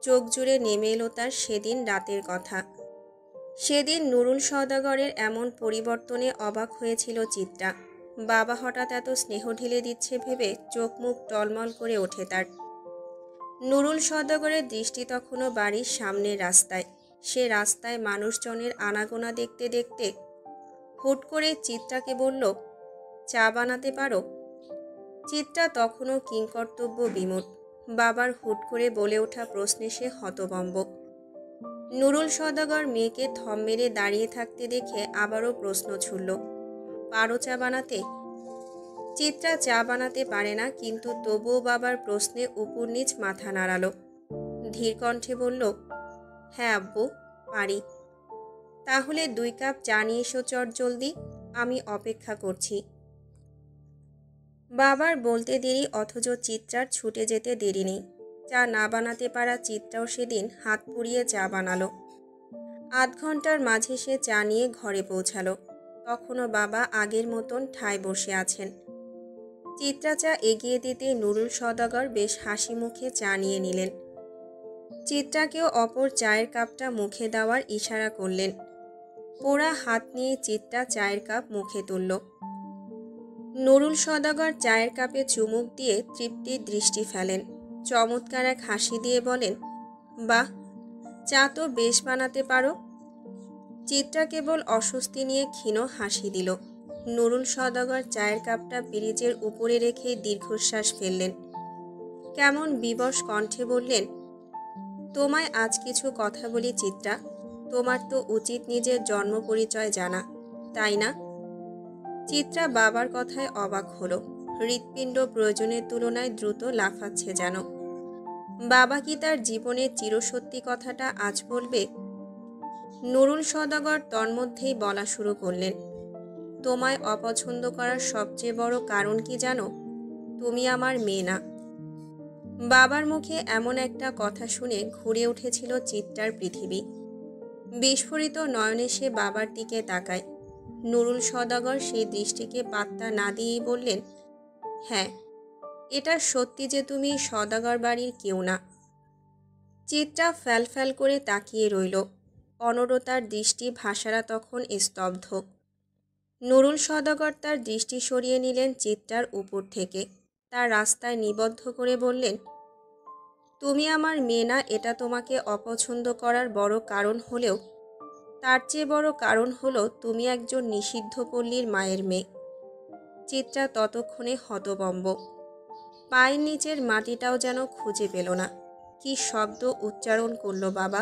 চোখ জুড়ে নেমে এলো তার সেদিন রাতের কথা। সেদিন নুরুল সওদাগরের এমন পরিবর্তনে অবাক হয়েছিল চিত্রা। বাবা হঠাৎ এত স্নেহ ঢেলে দিচ্ছে ভেবে চোখ মুখ টলমল করে ওঠে তার। নুরুল সওদাগরের দৃষ্টি তখনও বাড়ির সামনের রাস্তায়। সে রাস্তায় মানুষজনের আনাগোনা দেখতে দেখতে হুট করে চিত্রাকে বলল, চা বানাতে পারো? চিত্রা তখনও কিংকর্তব্য বিমূঢ়। বাবার হুট করে বলে ওঠা প্রশ্নে সে হতভম্ব। নুরুল সওদাগর মেয়েকে থম মেরে দাঁড়িয়ে থাকতে দেখে আবারও প্রশ্ন ছুড়ল, পারো চা বানাতে? চিত্রা চা বানাতে পারে না, কিন্তু তবুও বাবার প্রশ্নে উপর নিচ মাথা নাড়ালো। ধীর কণ্ঠে বলল, হ্যাঁ আব্বু, পারি। তাহলে 2 কাপ চা নিয়ে এসো চট জলদি, আমি অপেক্ষা করছি। বাবার বলতে দেরি, অথচ চিত্রার ছুটে যেতে দেরি নেই। চা না বানাতে পারা চিত্রাও সেদিন হাত পুড়িয়ে চা বানালো। আধ ঘন্টার মাঝে সে চা নিয়ে ঘরে পৌঁছালো। তখনও বাবা আগের মতন ঠায় বসে আছেন। চিত্রা চা এগিয়ে দিতে নুরুল সওদাগর বেশ হাসি মুখে চা নিয়ে নিলেন। চিত্রাকেও অপর চায়ের কাপটা মুখে দেওয়ার ইশারা করলেন। পোড়া হাত নিয়ে চিত্রা চায়ের কাপ মুখে তুলল। নুরুল সওদাগর চায়ের কাপে চুমুক দিয়ে তৃপ্তির দৃষ্টি ফেলেন। চমৎকার এক হাসি দিয়ে বলেন, বাহ, চা তো বেশ বানাতে পারো। চিত্রা কেবল অস্বস্তি নিয়ে ক্ষীণ হাসি দিল। নুরুল সওদাগর চায়ের কাপটা পিরিচের উপরে রেখে দীর্ঘশ্বাস ফেললেন। কেমন বিবশ কণ্ঠে বললেন, তোমায় আজ কিছু কথা বলি চিত্রা। তোমার তো উচিত নিজের জন্ম পরিচয় জানা, তাই না? চিত্রা বাবার কথায় অবাক হলো। হৃৎপিণ্ড প্রয়োজনের তুলনায় দ্রুত লাফাচ্ছে যেন। বাবা কি তার জীবনের চিরসত্যি কথাটা আজ বলবে? নুরুল সওদাগর তন্মধ্যেই বলা শুরু করলেন, তোমায় অপছন্দ করার সবচেয়ে বড় কারণ কি জানো? তুমি আমার মেয়ে না। বাবার মুখে এমন একটা কথা শুনে ঘুরে উঠেছিল চিত্রার পৃথিবী। বিস্ফোরিত নয়নে সে বাবার দিকে তাকায়। নুরুল সওদাগর সেই দৃষ্টিকে পাত্তা না দিয়েই বললেন, হ্যাঁ, এটা সত্যি যে তুমি সওদাগর বাড়ির কেউ না। চিত্রা ফ্যাল ফ্যাল করে তাকিয়ে রইল। অনড়তার দৃষ্টি ভাষারা তখন স্তব্ধ। নুরুল সওদাগর তার দৃষ্টি সরিয়ে নিলেন চিত্রার উপর থেকে। তার রাস্তায় নিবদ্ধ করে বললেন, তুমি আমার মেয়ে না, এটা তোমাকে অপছন্দ করার বড় কারণ হলেও তার চেয়ে বড় কারণ হলো তুমি একজন নিষিদ্ধ পল্লীর মায়ের মেয়ে। চিত্রা ততক্ষণে হতভম্ব। পায়ের নিচের মাটিটাও যেন খুঁজে পেল না। কি শব্দ উচ্চারণ করল বাবা!